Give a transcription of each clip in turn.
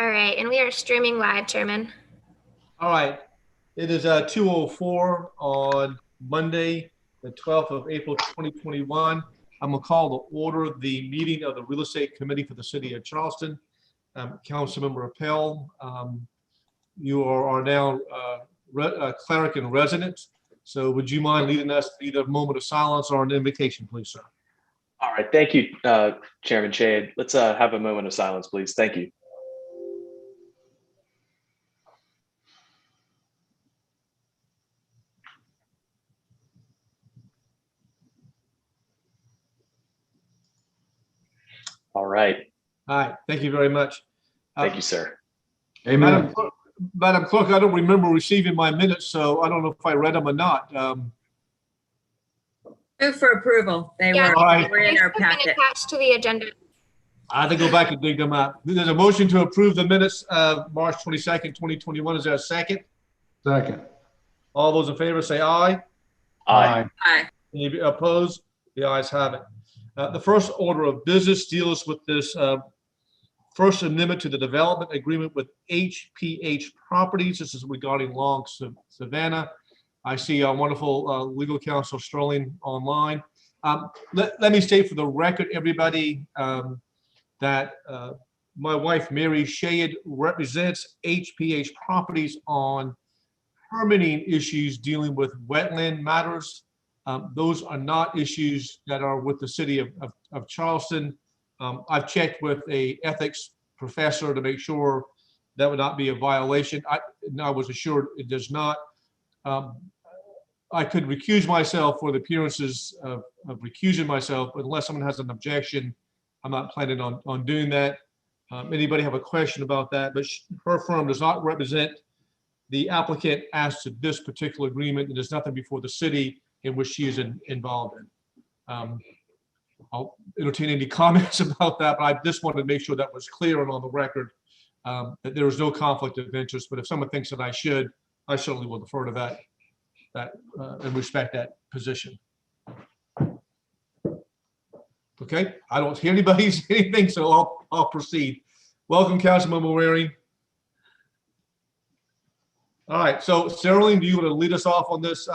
All right, and we are streaming live, Chairman. All right. It is 2:04 on Monday, the 12th of April, 2021. I'm going to call to order the meeting of the Real Estate Committee for the City of Charleston. Councilmember Appel, you are now cleric in residence. So would you mind leading us to either a moment of silence or an invocation, please, sir? All right. Thank you, Chairman Shade. Let's have a moment of silence, please. Thank you. All right. All right. Thank you very much. Thank you, sir. Amen. Madam Clerk, I don't remember receiving my minutes, so I don't know if I read them or not. Move for approval. They were in our packet. Attached to the agenda. I have to go back and dig them out. There's a motion to approve the minutes of March 22nd, 2021. Is there a second? Second. All those in favor say aye. Aye. Aye. Any opposed? The ayes have it. The first order of business deals with this first amendment to the development agreement with HPH Properties. This is regarding Long Savannah. I see our wonderful legal counsel Sterling online. Let me state for the record, everybody, that my wife, Mary Shade, represents HPH Properties on permitting issues dealing with wetland matters. Those are not issues that are with the city of Charleston. I've checked with a ethics professor to make sure that would not be a violation. I was assured it does not. I could recuse myself for the appearances of recusing myself, but unless someone has an objection, I'm not planning on doing that. Anybody have a question about that? But her firm does not represent the applicant as to this particular agreement, and there's nothing before the city in which she is involved in. I'll entertain any comments about that, but I just wanted to make sure that was clear and on the record that there is no conflict of interest. But if someone thinks that I should, I certainly will defer to that and respect that position. Okay, I don't hear anybody say anything, so I'll proceed. Welcome, Councilmember Waring. All right, so Sterling, do you want to lead us off on this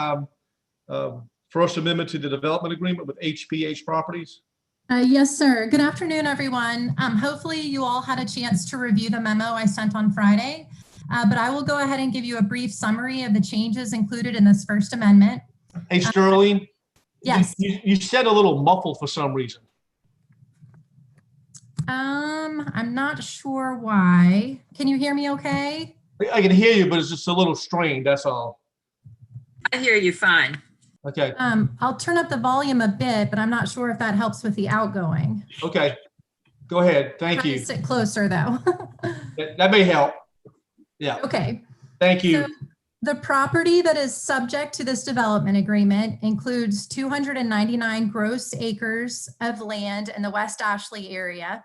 first amendment to the development agreement with HPH Properties? Yes, sir. Good afternoon, everyone. Hopefully you all had a chance to review the memo I sent on Friday, but I will go ahead and give you a brief summary of the changes included in this first amendment. Hey, Sterling. Yes. You said a little muffled for some reason. I'm not sure why. Can you hear me okay? I can hear you, but it's just a little strained, that's all. I hear you fine. Okay. I'll turn up the volume a bit, but I'm not sure if that helps with the outgoing. Okay. Go ahead. Thank you. Sit closer though. That may help. Yeah. Okay. Thank you. So the property that is subject to this development agreement includes 299 gross acres of land in the West Ashley area.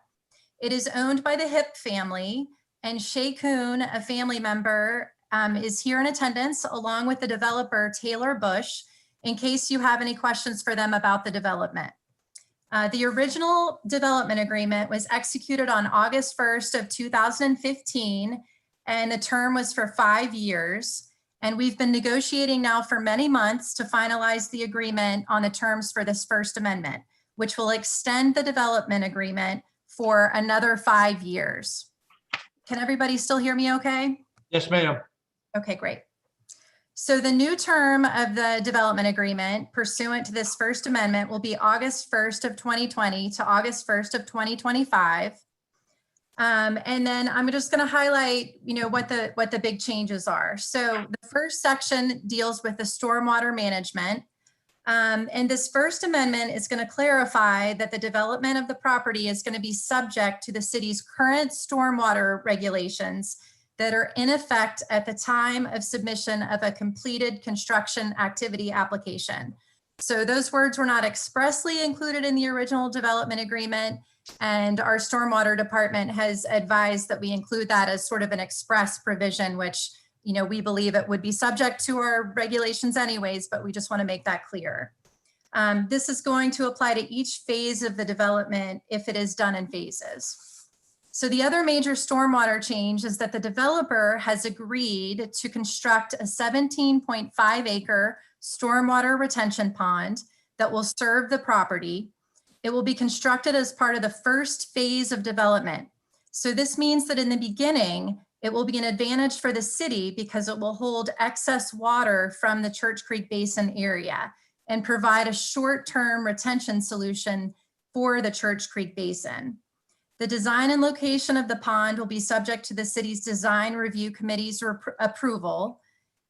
It is owned by the Hip family, and Shay Kuhn, a family member, is here in attendance along with the developer Taylor Bush, in case you have any questions for them about the development. The original development agreement was executed on August 1st of 2015, and the term was for 5 years. And we've been negotiating now for many months to finalize the agreement on the terms for this first amendment, which will extend the development agreement for another 5 years. Can everybody still hear me okay? Yes, ma'am. Okay, great. So the new term of the development agreement pursuant to this first amendment will be August 1st of 2020 to August 1st of 2025. And then I'm just going to highlight, what the big changes are. So the first section deals with the stormwater management. And this first amendment is going to clarify that the development of the property is going to be subject to the city's current stormwater regulations that are in effect at the time of submission of a completed construction activity application. So those words were not expressly included in the original development agreement, and our stormwater department has advised that we include that as sort of an express provision, which we believe it would be subject to our regulations anyways, but we just want to make that clear. This is going to apply to each phase of the development if it is done in phases. So the other major stormwater change is that the developer has agreed to construct a 17.5 acre stormwater retention pond that will serve the property. It will be constructed as part of the first phase of development. So this means that in the beginning, it will be an advantage for the city because it will hold excess water from the Church Creek Basin area and provide a short-term retention solution for the Church Creek Basin. The design and location of the pond will be subject to the city's design review committee's approval.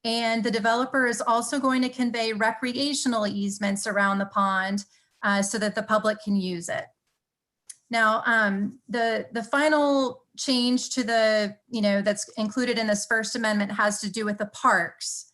And the developer is also going to convey recreational easements around the pond so that the public can use it. Now, the final change to the, that's included in this first amendment has to do with the parks.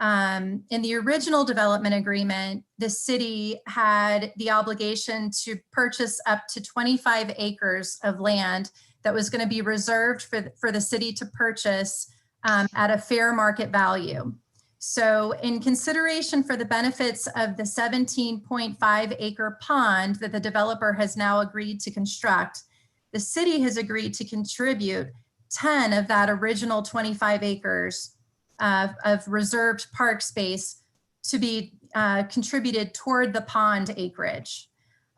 In the original development agreement, the city had the obligation to purchase up to 25 acres of land that was going to be reserved for the city to purchase at a fair market value. So in consideration for the benefits of the 17.5 acre pond that the developer has now agreed to construct, the city has agreed to contribute 10 of that original 25 acres of reserved park space to be contributed toward the pond acreage,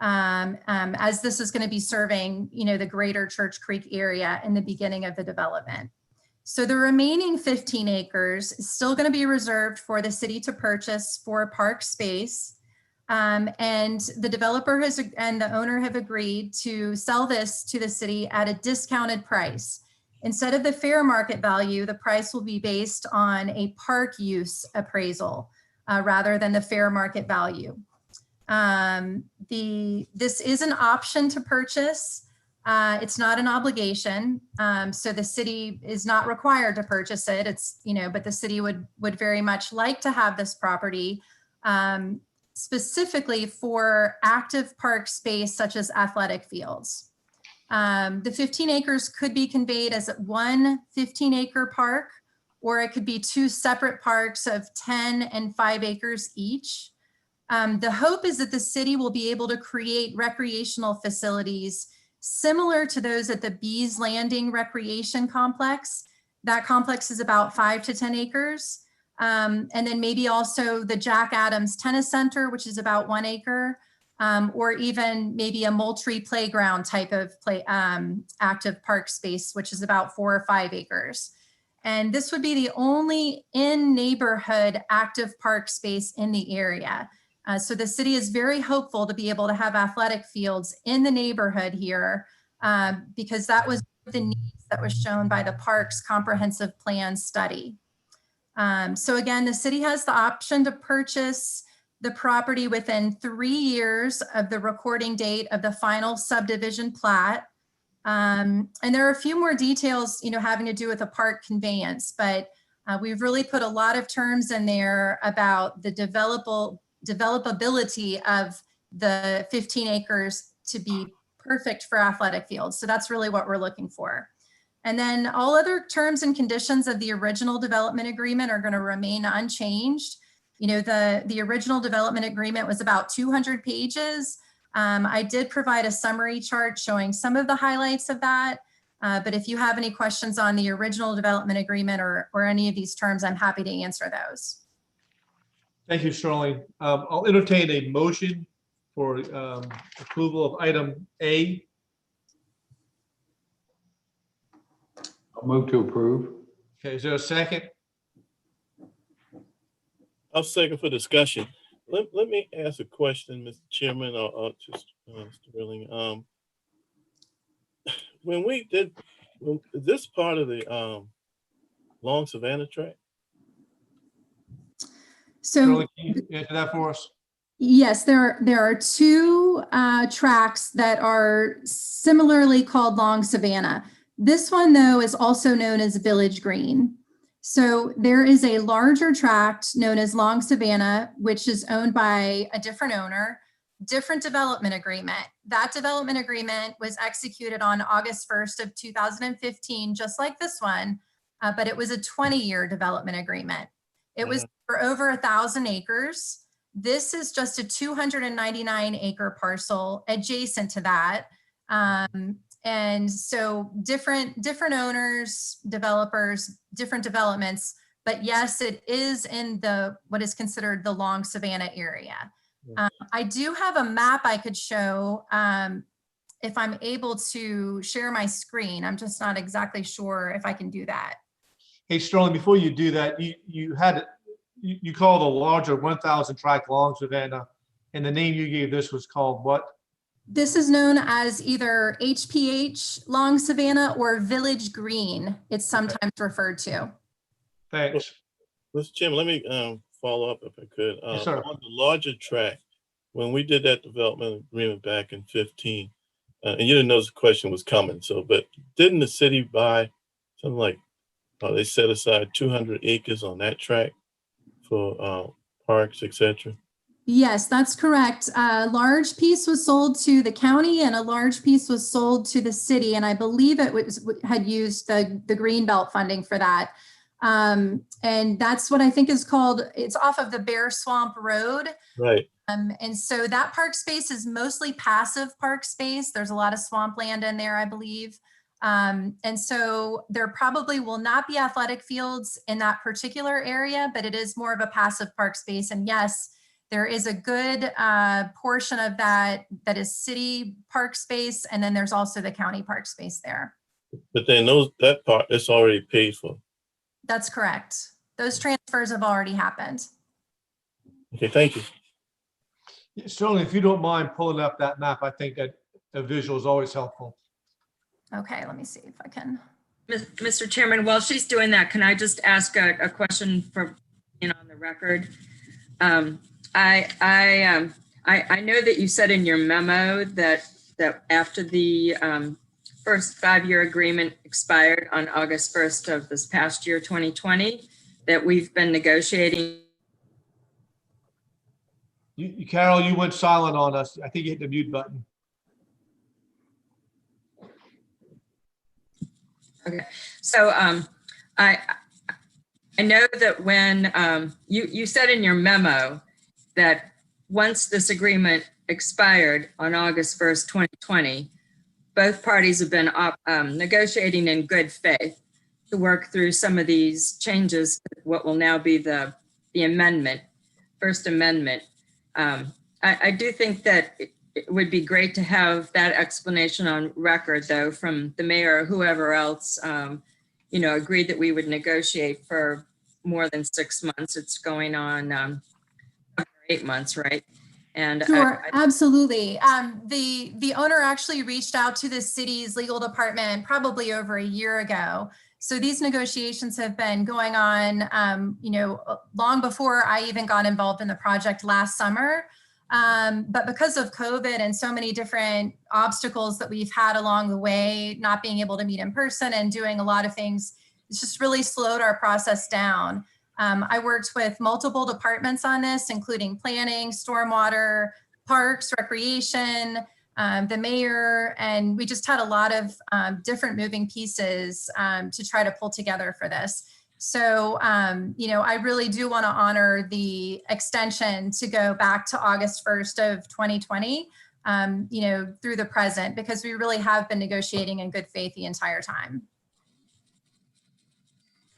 as this is going to be serving, the greater Church Creek area in the beginning of the development. So the remaining 15 acres is still going to be reserved for the city to purchase for park space. And the developer and the owner have agreed to sell this to the city at a discounted price. Instead of the fair market value, the price will be based on a park use appraisal rather than the fair market value. This is an option to purchase. It's not an obligation. So the city is not required to purchase it. But the city would very much like to have this property specifically for active park space such as athletic fields. The 15 acres could be conveyed as one 15-acre park, or it could be two separate parks of 10 and 5 acres each. The hope is that the city will be able to create recreational facilities similar to those at the Bees Landing Recreation Complex. That complex is about 5 to 10 acres. And then maybe also the Jack Adams Tennis Center, which is about 1 acre. Or even maybe a Moultrie playground type of active park space, which is about 4 or 5 acres. And this would be the only in-neighborhood active park space in the area. So the city is very hopeful to be able to have athletic fields in the neighborhood here because that was the needs that was shown by the park's comprehensive plan study. So again, the city has the option to purchase the property within 3 years of the recording date of the final subdivision plat. And there are a few more details, having to do with a park conveyance, but we've really put a lot of terms in there about the developability of the 15 acres to be perfect for athletic fields. So that's really what we're looking for. And then all other terms and conditions of the original development agreement are going to remain unchanged. The original development agreement was about 200 pages. I did provide a summary chart showing some of the highlights of that. But if you have any questions on the original development agreement or any of these terms, I'm happy to answer those. Thank you, Charlene. I'll entertain a motion for approval of item A. I'll move to approve. Okay, is there a second? I'll second for discussion. Let me ask a question, Mr. Chairman, or just Mr. Rilling. When is this part of the Long Savannah tract? So Charlene, can you answer that for us? yes, there are two tracks that are similarly called Long Savannah. This one, though, is also known as Village Green. So there is a larger tract known as Long Savannah, which is owned by a different owner, different development agreement. That development agreement was executed on August 1st of 2015, just like this one, but it was a 20-year development agreement. It was for over 1,000 acres. This is just a 299 acre parcel adjacent to that. And so different owners, developers, different developments, but yes, it is in the, what is considered the Long Savannah area. I do have a map I could show if I'm able to share my screen. I'm just not exactly sure if I can do that. Hey, Sterling, before you do that, you called a larger 1,000 tract Long Savannah, and the name you gave this was called what? This is known as either HPH Long Savannah or Village Green. It's sometimes referred to. Thanks. Mr. Chairman, let me follow up if I could. Yes, sir. On the larger tract, when we did that development agreement back in 15, and you didn't know the question was coming, so, but didn't the city buy something like, they set aside 200 acres on that tract for parks, etc.? Yes, that's correct. A large piece was sold to the county and a large piece was sold to the city. And I believe it had used the Greenbelt funding for that. And that's what I think is called, it's off of the Bear Swamp Road. Right. And so that park space is mostly passive park space. There's a lot of swampland in there, I believe. And so there probably will not be athletic fields in that particular area, but it is more of a passive park space. And yes, there is a good portion of that is city park space. And then there's also the county park space there. But then that part is already paid for. That's correct. Those transfers have already happened. Okay, thank you. Yeah, Sterling, if you don't mind pulling up that map, I think that a visual is always helpful. Okay, let me see if I can. Mr. Chairman, while she's doing that, can I just ask a question for, on the record? I know that you said in your memo that after the first 5-year agreement expired on August 1st of this past year, 2020, that we've been negotiating. Carol, you went silent on us. I think you hit the mute button. Okay, so I know that when you said in your memo that once this agreement expired on August 1st, 2020, both parties have been negotiating in good faith to work through some of these changes, what will now be the amendment, First Amendment. I do think that it would be great to have that explanation on record, though, from the mayor or whoever else, agreed that we would negotiate for more than 6 months. It's going on 8 months, right? And sure, absolutely. The owner actually reached out to the city's legal department probably over a year ago. So these negotiations have been going on, long before I even got involved in the project last summer. But because of COVID and so many different obstacles that we've had along the way, not being able to meet in person and doing a lot of things, it's just really slowed our process down. I worked with multiple departments on this, including planning, stormwater, parks, recreation, the mayor, and we just had a lot of different moving pieces to try to pull together for this. So, I really do want to honor the extension to go back to August 1st of 2020, through the present, because we really have been negotiating in good faith the entire time.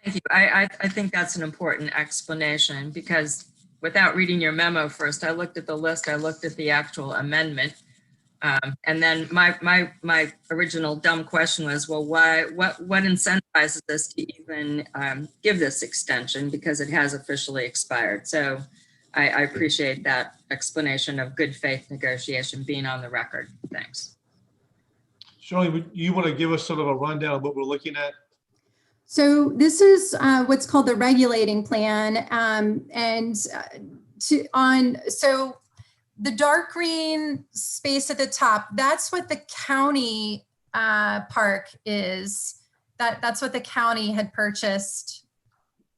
Thank you. I think that's an important explanation, because without reading your memo first, I looked at the list, I looked at the actual amendment. And then my original dumb question was, well, what incentivizes us to even give this extension, because it has officially expired? So I appreciate that explanation of good faith negotiation being on the record. Thanks. Shirley, you want to give us sort of a rundown of what we're looking at? So this is what's called the regulating plan, so the dark green space at the top, that's what the county park is. That's what the county had purchased,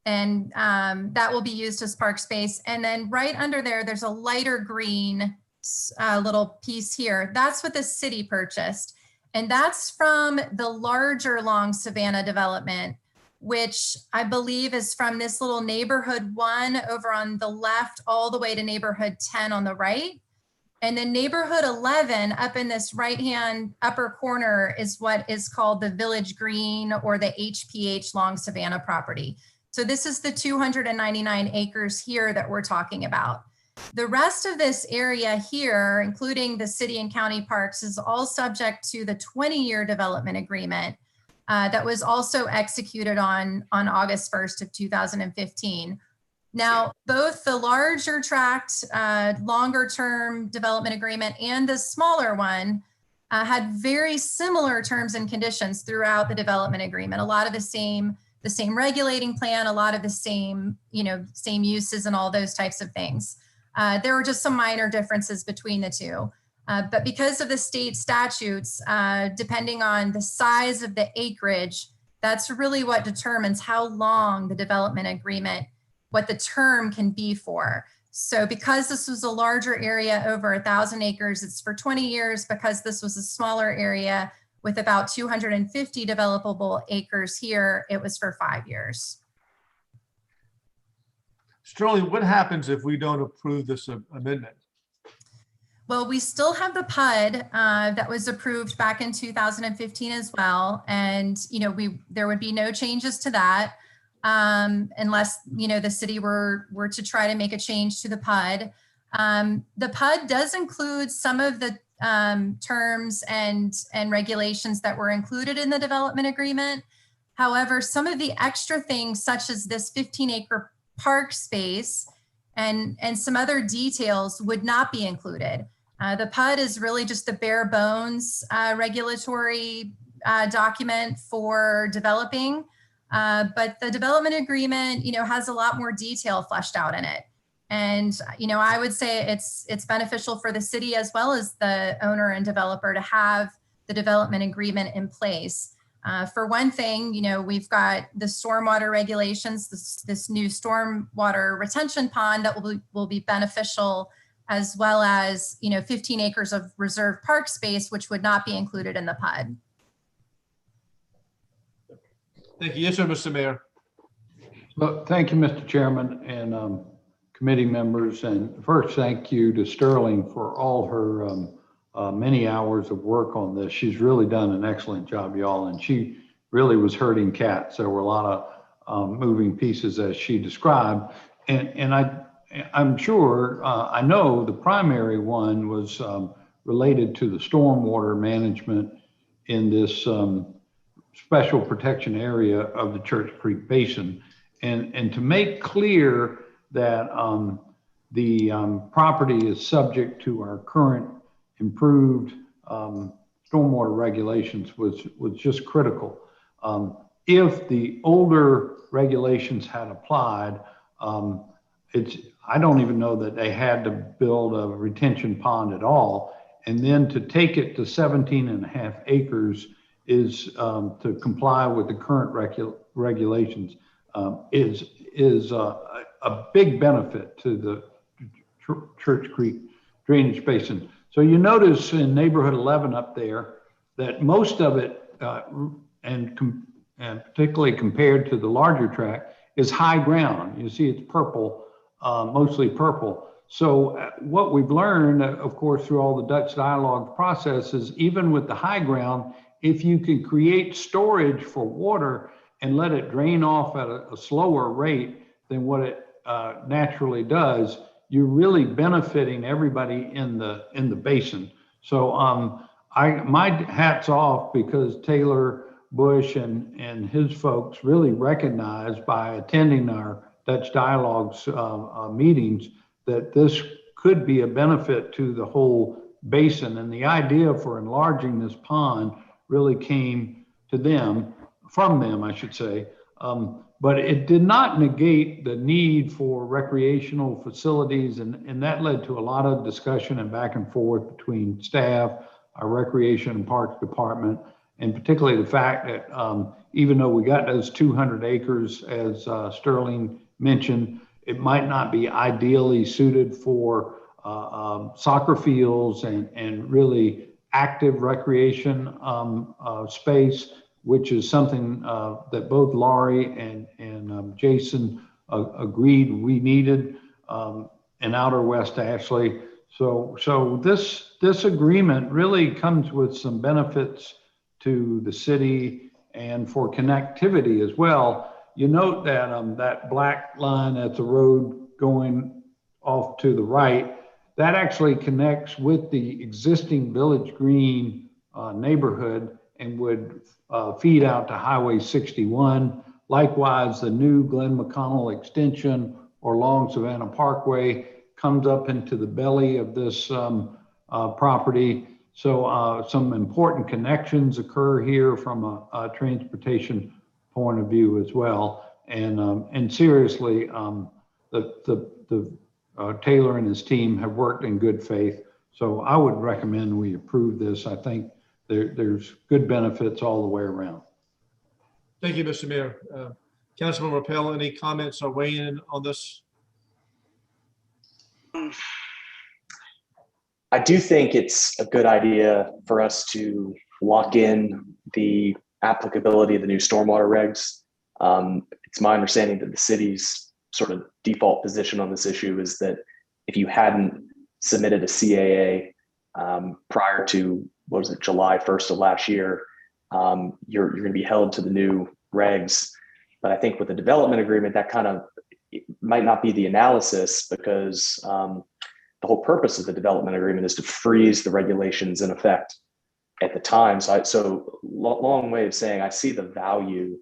and that will be used as park space. And then right under there, there's a lighter green little piece here. That's what the city purchased. And that's from the larger Long Savannah development, which I believe is from this little neighborhood 1 over on the left, all the way to neighborhood 10 on the right. And then neighborhood 11 up in this right-hand upper corner is what is called the Village Green or the HPH Long Savannah property. So this is the 299 acres here that we're talking about. The rest of this area here, including the city and county parks, is all subject to the 20-year development agreement that was also executed on August 1st of 2015. Now, both the larger tract, longer term development agreement and the smaller one had very similar terms and conditions throughout the development agreement. A lot of the same regulating plan, a lot of the same uses and all those types of things. There were just some minor differences between the two. But because of the state statutes, depending on the size of the acreage, that's really what determines how long the development agreement, what the term can be for. So because this was a larger area, over 1,000 acres, it's for 20 years. Because this was a smaller area with about 250 developable acres here, it was for 5 years. Sterling, what happens if we don't approve this amendment? Well, we still have the PUD that was approved back in 2015 as well. And, there would be no changes to that unless, the city were to try to make a change to the PUD. The PUD does include some of the terms and regulations that were included in the development agreement. However, some of the extra things, such as this 15-acre park space and some other details, would not be included. The PUD is really just the bare bones regulatory document for developing, but the development agreement, has a lot more detail fleshed out in it. And, I would say it's beneficial for the city as well as the owner and developer to have the development agreement in place. For one thing, we've got the stormwater regulations, this new stormwater retention pond that will be beneficial, as well as 15 acres of reserved park space, which would not be included in the PUD. Thank you. Yes, sir, Mr. Mayor. Well, thank you, Mr. Chairman and committee members. And first, thank you to Sterling for all her many hours of work on this. She's really done an excellent job, y'all. And she really was herding cats. There were a lot of moving pieces as she described. And I'm sure, I know the primary one was related to the stormwater management in this special protection area of the Church Creek Basin. And to make clear that the property is subject to our current improved stormwater regulations was just critical. If the older regulations had applied, I don't even know that they had to build a retention pond at all. And then to take it to 17.5 acres is to comply with the current regulations is a big benefit to the Church Creek drainage basin. So you notice in neighborhood 11 up there that most of it, and particularly compared to the larger tract, is high ground. You see it's purple, mostly purple. So what we've learned, of course, through all the Dutch dialogue process is even with the high ground, if you can create storage for water and let it drain off at a slower rate than what it naturally does, you're really benefiting everybody in the basin. So my hat's off, because Taylor Bush and his folks really recognized by attending our Dutch Dialogues meetings that this could be a benefit to the whole basin. And the idea for enlarging this pond really came to them, from them, I should say. But it did not negate the need for recreational facilities. And that led to a lot of discussion and back and forth between staff, our Recreation and Parks Department, and particularly the fact that even though we got those 200 acres, as Sterling mentioned, it might not be ideally suited for soccer fields and really active recreation space, which is something that both Laurie and Jason agreed we needed in Outer West Ashley. So this agreement really comes with some benefits to the city and for connectivity as well. You note that that black line at the road going off to the right, that actually connects with the existing Village Green neighborhood and would feed out to Highway 61. Likewise, the new Glen McConnell extension or Long Savannah Parkway comes up into the belly of this property. So some important connections occur here from a transportation point of view as well. And seriously, Taylor and his team have worked in good faith. So I would recommend we approve this. I think there's good benefits all the way around. Thank you, Mr. Mayor. Councilman Rappel, any comments or weigh in on this? I do think it's a good idea for us to lock in the applicability of the new stormwater regs. It's my understanding that the city's sort of default position on this issue is that if you hadn't submitted a CAA prior to, what was it, July 1st of last year, you're going to be held to the new regs. But I think with the development agreement, that kind of might not be the analysis, because the whole purpose of the development agreement is to freeze the regulations in effect at the time. So long way of saying, I see the value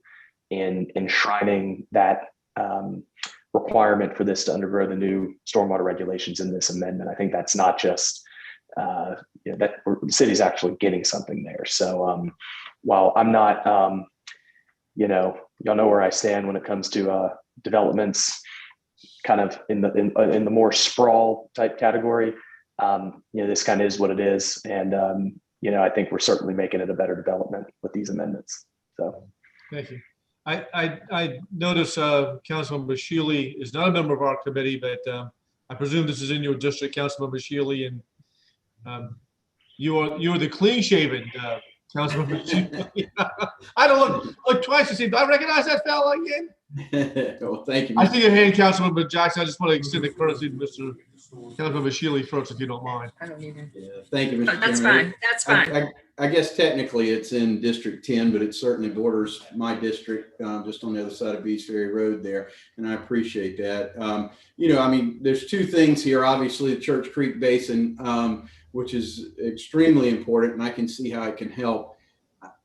in enshrining that requirement for this to undergo the new stormwater regulations in this amendment. I think that's not just that the city's actually getting something there. So while I'm not, y'all know where I stand when it comes to developments, kind of in the more sprawl type category. This kind of is what it is, and I think we're certainly making it a better development with these amendments. So, thank you. I notice Councilman Bashealy is not a member of our committee, but I presume this is in your district, Councilman Bashealy, and you're the clean-shaven Councilman Bashealy. I don't look twice to see. Do I recognize that fella again? Well, thank you. I see your hand, Councilman Jackson. I just want to extend the courtesy to Mr. Councilman Bashealy first, if you don't mind. I don't either. Yeah, thank you, Mr. That's Chairman. fine. That's fine. I guess technically it's in District 10, but it certainly borders my district, just on the other side of Beast Ferry Road there, and I appreciate that. There's two things here. Obviously, the Church Creek Basin, which is extremely important, and I can see how it can help.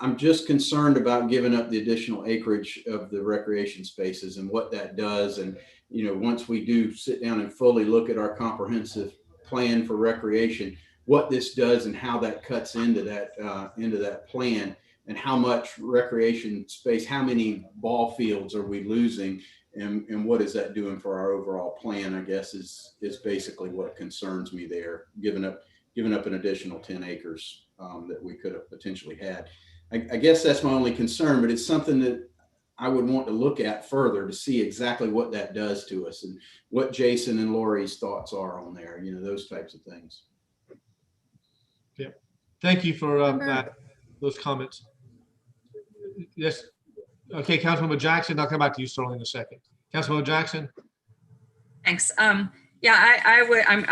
I'm just concerned about giving up the additional acreage of the recreation spaces and what that does. And, once we do sit down and fully look at our comprehensive plan for recreation, what this does and how that cuts into that plan, and how much recreation space, how many ball fields are we losing, and what is that doing for our overall plan, I guess is basically what concerns me there, giving up an additional 10 acres that we could have potentially had. I guess that's my only concern, but it's something that I would want to look at further to see exactly what that does to us and what Jason and Lori's thoughts are on there, those types of things. Yeah, thank you for those comments. Yes. Okay, Councilwoman Jackson, I'll come back to you, Sterling, in a second. Councilwoman Jackson. Thanks. I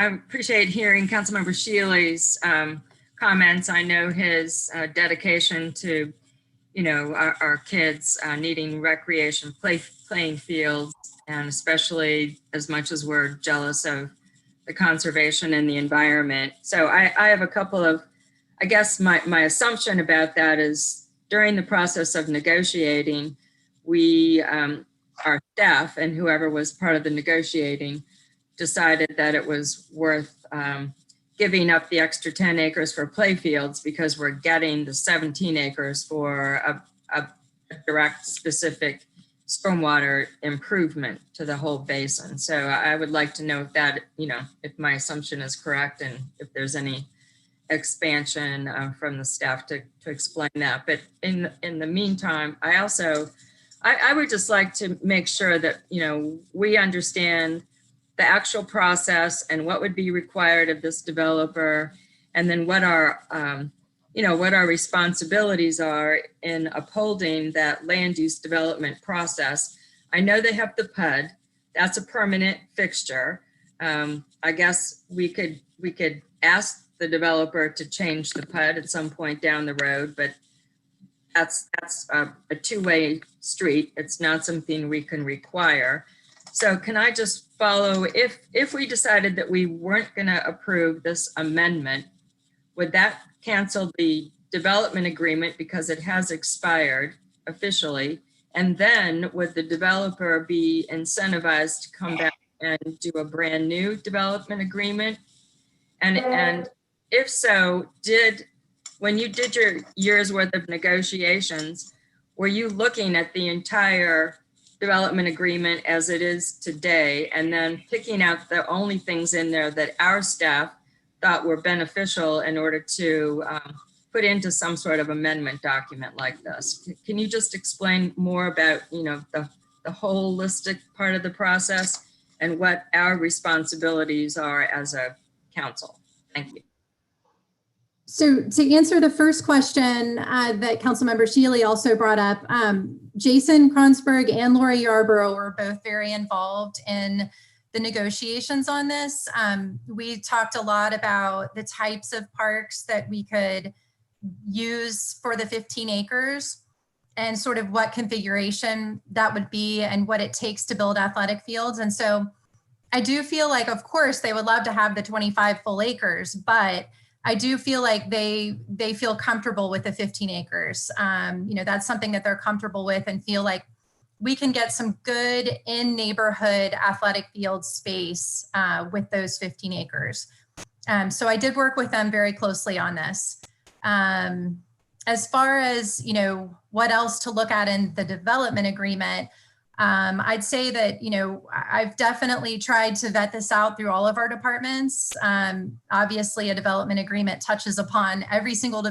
appreciate hearing Councilmember Shealy's comments. I know his dedication to, our kids needing recreation, playing fields, and especially as much as we're jealous of the conservation and the environment. So I have a couple of, I guess my assumption about that is during the process of negotiating, we, our staff and whoever was part of the negotiating decided that it was worth giving up the extra 10 acres for playfields because we're getting the 17 acres for a direct specific stormwater improvement to the whole basin. So I would like to know if that, if my assumption is correct and if there's any expansion from the staff to explain that. But in the meantime, I would just like to make sure that, we understand the actual process and what would be required of this developer, and then what our, what our responsibilities are in upholding that land use development process. I know they have the PUD, that's a permanent fixture. I guess we could ask the developer to change the PUD at some point down the road, but that's a two-way street. It's not something we can require. So can I just follow, if we decided that we weren't going to approve this amendment, would that cancel the development agreement because it has expired officially? And then would the developer be incentivized to come back and do a brand new development agreement? And if so, when you did your year's worth of negotiations, were you looking at the entire development agreement as it is today and then picking out the only things in there that our staff thought were beneficial in order to put into some sort of amendment document like this? Can you just explain more about, the holistic part of the process and what our responsibilities are as a council? Thank you. So to answer the first question that Councilmember Shealy also brought up, Jason Kronsberg and Laura Yarborough were both very involved in the negotiations on this. We talked a lot about the types of parks that we could use for the 15 acres and sort of what configuration that would be and what it takes to build athletic fields. And so I do feel like, of course, they would love to have the 25 full acres, but I do feel like they feel comfortable with the 15 acres. That's something that they're comfortable with and feel like we can get some good in neighborhood athletic field space with those 15 acres. So I did work with them very closely on this. As far as, what else to look at in the development agreement, I'd say that, I've definitely tried to vet this out through all of our departments. Obviously, a development agreement touches upon every single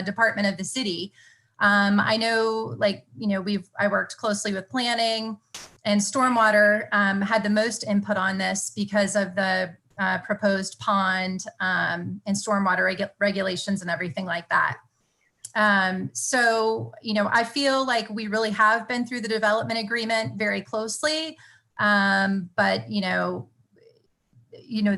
department of the city. I know, I worked closely with planning, and Stormwater had the most input on this because of the proposed pond and stormwater regulations and everything like that. So, I feel like we really have been through the development agreement very closely. But,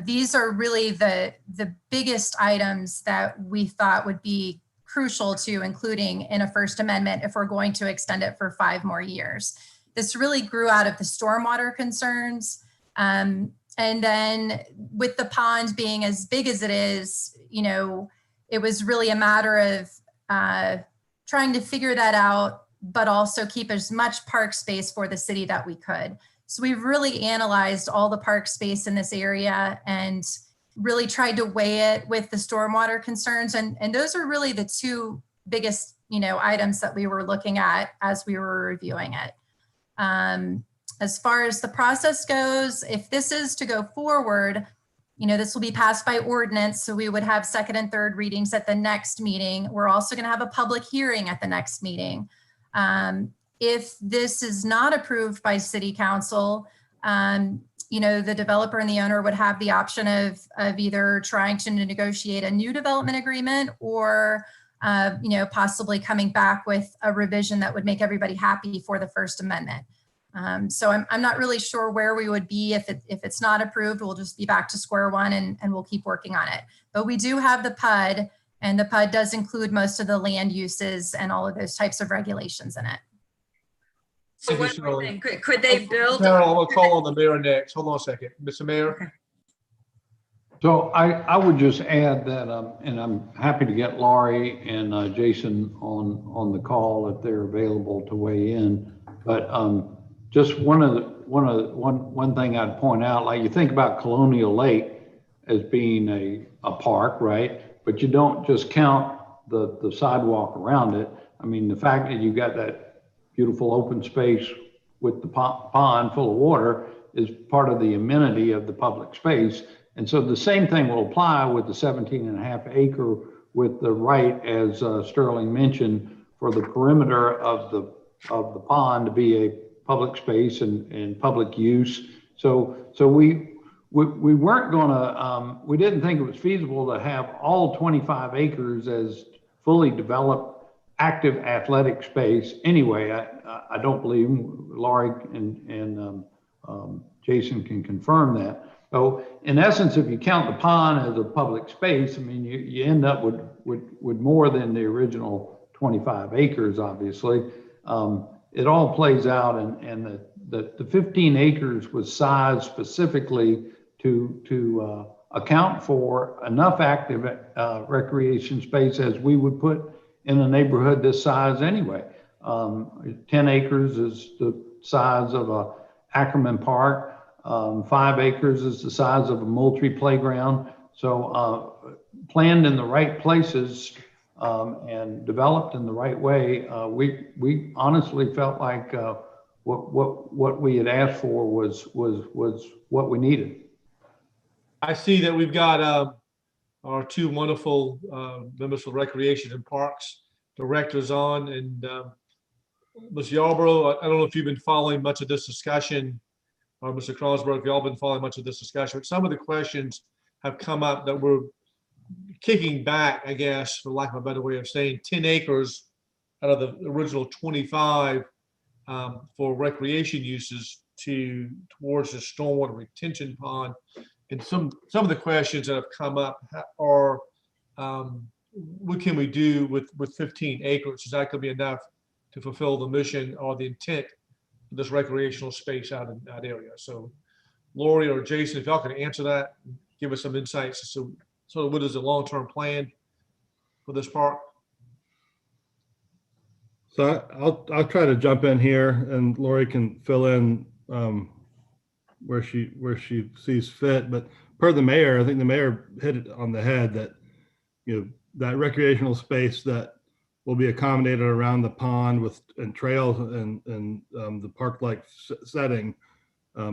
these are really the biggest items that we thought would be crucial to including in a First Amendment if we're going to extend it for 5 more years. This really grew out of the stormwater concerns. And then with the pond being as big as it is, it was really a matter of trying to figure that out, but also keep as much park space for the city that we could. So we've really analyzed all the park space in this area and really tried to weigh it with the stormwater concerns. And those are really the 2 biggest, items that we were looking at as we were reviewing it. As far as the process goes, if this is to go forward, this will be passed by ordinance. So we would have 2nd and 3rd readings at the next meeting. We're also going to have a public hearing at the next meeting. If this is not approved by City Council, the developer and the owner would have the option of either trying to negotiate a new development agreement or, possibly coming back with a revision that would make everybody happy for the First Amendment. So I'm not really sure where we would be if it's not approved. We'll just be back to square one and we'll keep working on it. But we do have the PUD, and the PUD does include most of the land uses and all of those types of regulations in it. So one more thing, could they build? Carol, I'm going to call on the mayor next. Hold on a second. Mr. Mayor. Okay. So I would just add that, and I'm happy to get Laurie and Jason on the call if they're available to weigh in. But just one thing I'd point out, like you think about Colonial Lake as being a park, right? But you don't just count the sidewalk around it. I mean, the fact that you got that beautiful open space with the pond full of water is part of the amenity of the public space. And so the same thing will apply with the 17.5 acre with the right, as Sterling mentioned, for the perimeter of the pond to be a public space and public use. So we weren't gonna, we didn't think it was feasible to have all 25 acres as fully developed active athletic space. Anyway, I don't believe, Laurie and Jason can confirm that. So in essence, if you count the pond as a public space, I mean, you end up with more than the original 25 acres, obviously. It all plays out, and the 15 acres was sized specifically to account for enough active recreation space as we would put in a neighborhood this size anyway. 10 acres is the size of a Ackerman Park. 5 acres is the size of a Moultrie playground. So planned in the right places and developed in the right way, we honestly felt like what we had asked for was what we needed. I see that we've got our two wonderful members of Recreation and Parks directors on, and Ms. Yarborough, I don't know if you've been following much of this discussion, or Mr. Kronsberg, if y'all been following much of this discussion, but some of the questions have come up that we're kicking back, I guess, for lack of a better way of saying, 10 acres out of the original 25 for recreation uses towards the stormwater retention pond. And some of the questions that have come up are, what can we do with 15 acres? Is that going to be enough to fulfill the mission or the intent of this recreational space out in that area? So Lori or Jason, if y'all can answer that, give us some insights. So what is the long-term plan for this park? So I'll try to jump in here, and Lori can fill in where she sees fit. But per the mayor, I think the mayor hit it on the head that, you know, that recreational space that will be accommodated around the pond and trails and the park-like setting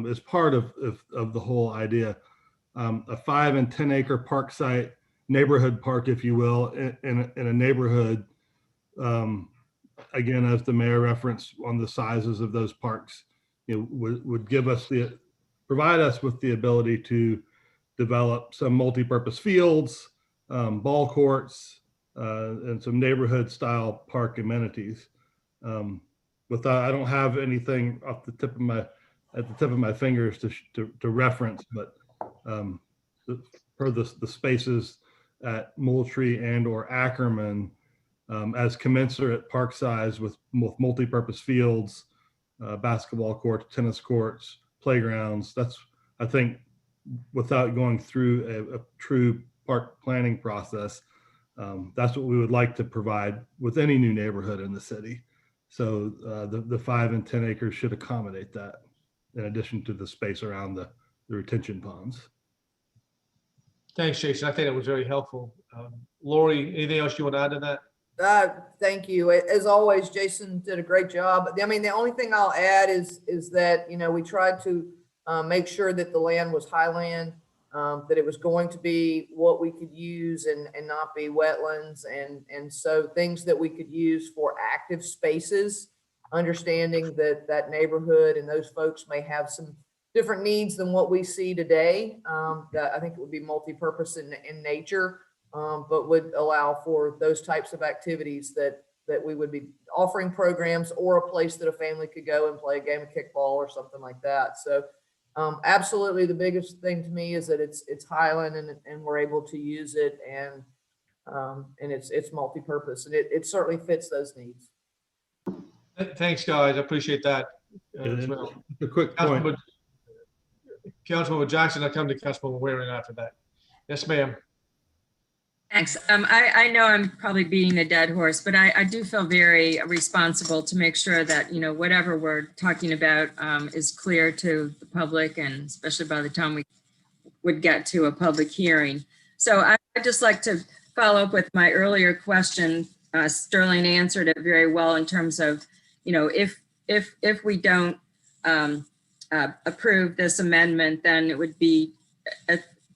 is part of the whole idea. A 5 and 10 acre park site, neighborhood park, if you will, in a neighborhood. Again, as the mayor referenced on the sizes of those parks, you know, would provide us with the ability to develop some multi-purpose fields, ball courts, and some neighborhood style park amenities. With that, I don't have anything off the tip of my fingers to reference, but per the spaces at Moultrie and or Ackerman, as commensurate park size with multi-purpose fields, basketball courts, tennis courts, playgrounds. That's, I think, without going through a true park planning process, that's what we would like to provide with any new neighborhood in the city. So the 5 and 10 acres should accommodate that, in addition to the space around the retention ponds. Thanks, Jason. I think that was very helpful. Lori, anything else you want to add to that? Thank you. As always, Jason did a great job. I mean, the only thing I'll add is that, you know, we tried to make sure that the land was highland, that it was going to be what we could use and not be wetlands. And so things that we could use for active spaces, understanding that neighborhood and those folks may have some different needs than what we see today. That I think it would be multi-purpose in nature. But would allow for those types of activities that we would be offering programs, or a place that a family could go and play a game of kickball or something like that. So absolutely, the biggest thing to me is that it's highland and we're able to use it, and it's multi-purpose, and it certainly fits those needs. Thanks, guys. I appreciate that as well. A quick point. Councilwoman Jackson, I come to Councilwoman Waring after that. Yes, ma'am. Thanks. I know I'm probably beating a dead horse, but I do feel very responsible to make sure that, you know, whatever we're talking about is clear to the public, and especially by the time we would get to a public hearing. So I'd just like to follow up with my earlier question. Sterling answered it very well in terms of, you know, if we don't approve this amendment, then it would be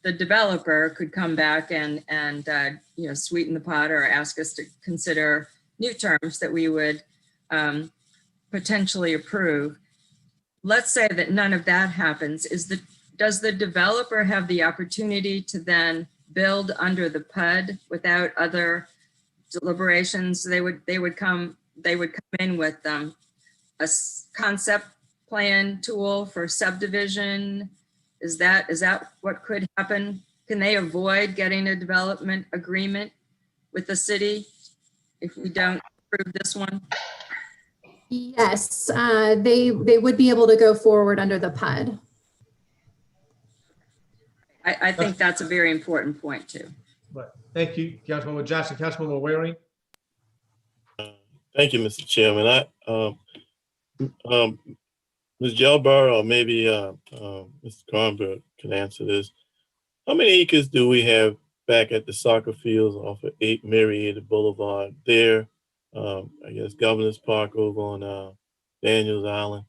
the developer could come back and you know, sweeten the pot or ask us to consider new terms that we would potentially approve. Let's say that none of that happens. Does the developer have the opportunity to then build under the PUD without other deliberations? They would come in with a concept plan tool for subdivision. Is that what could happen? Can they avoid getting a development agreement with the city if we don't approve this one? Yes, they would be able to go forward under the PUD. I think that's a very important point too. Right. Thank you, Councilmember Jackson. Councilmember Waring. Thank you, Mr. Chairman. Ms. Gelbar or maybe Mr. Kronberg can answer this. How many acres do we have back at the soccer fields off of Marietta Boulevard there? I guess Governor's Park over on Daniels Island.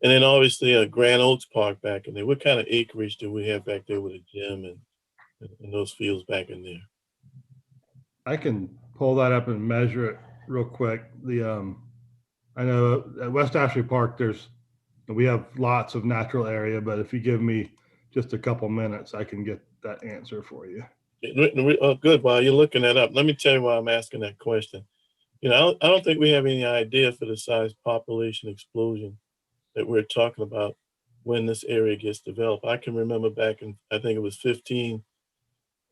And then obviously Grand Oaks Park back in there. What kind of acreage do we have back there with a gym and those fields back in there? I can pull that up and measure it real quick. I know at West Ashley Park, we have lots of natural area, but if you give me just a couple minutes, I can get that answer for you. Good. While you're looking that up, let me tell you why I'm asking that question. I don't think we have any idea for the size population explosion that we're talking about when this area gets developed. I can remember back in, I think it was 15,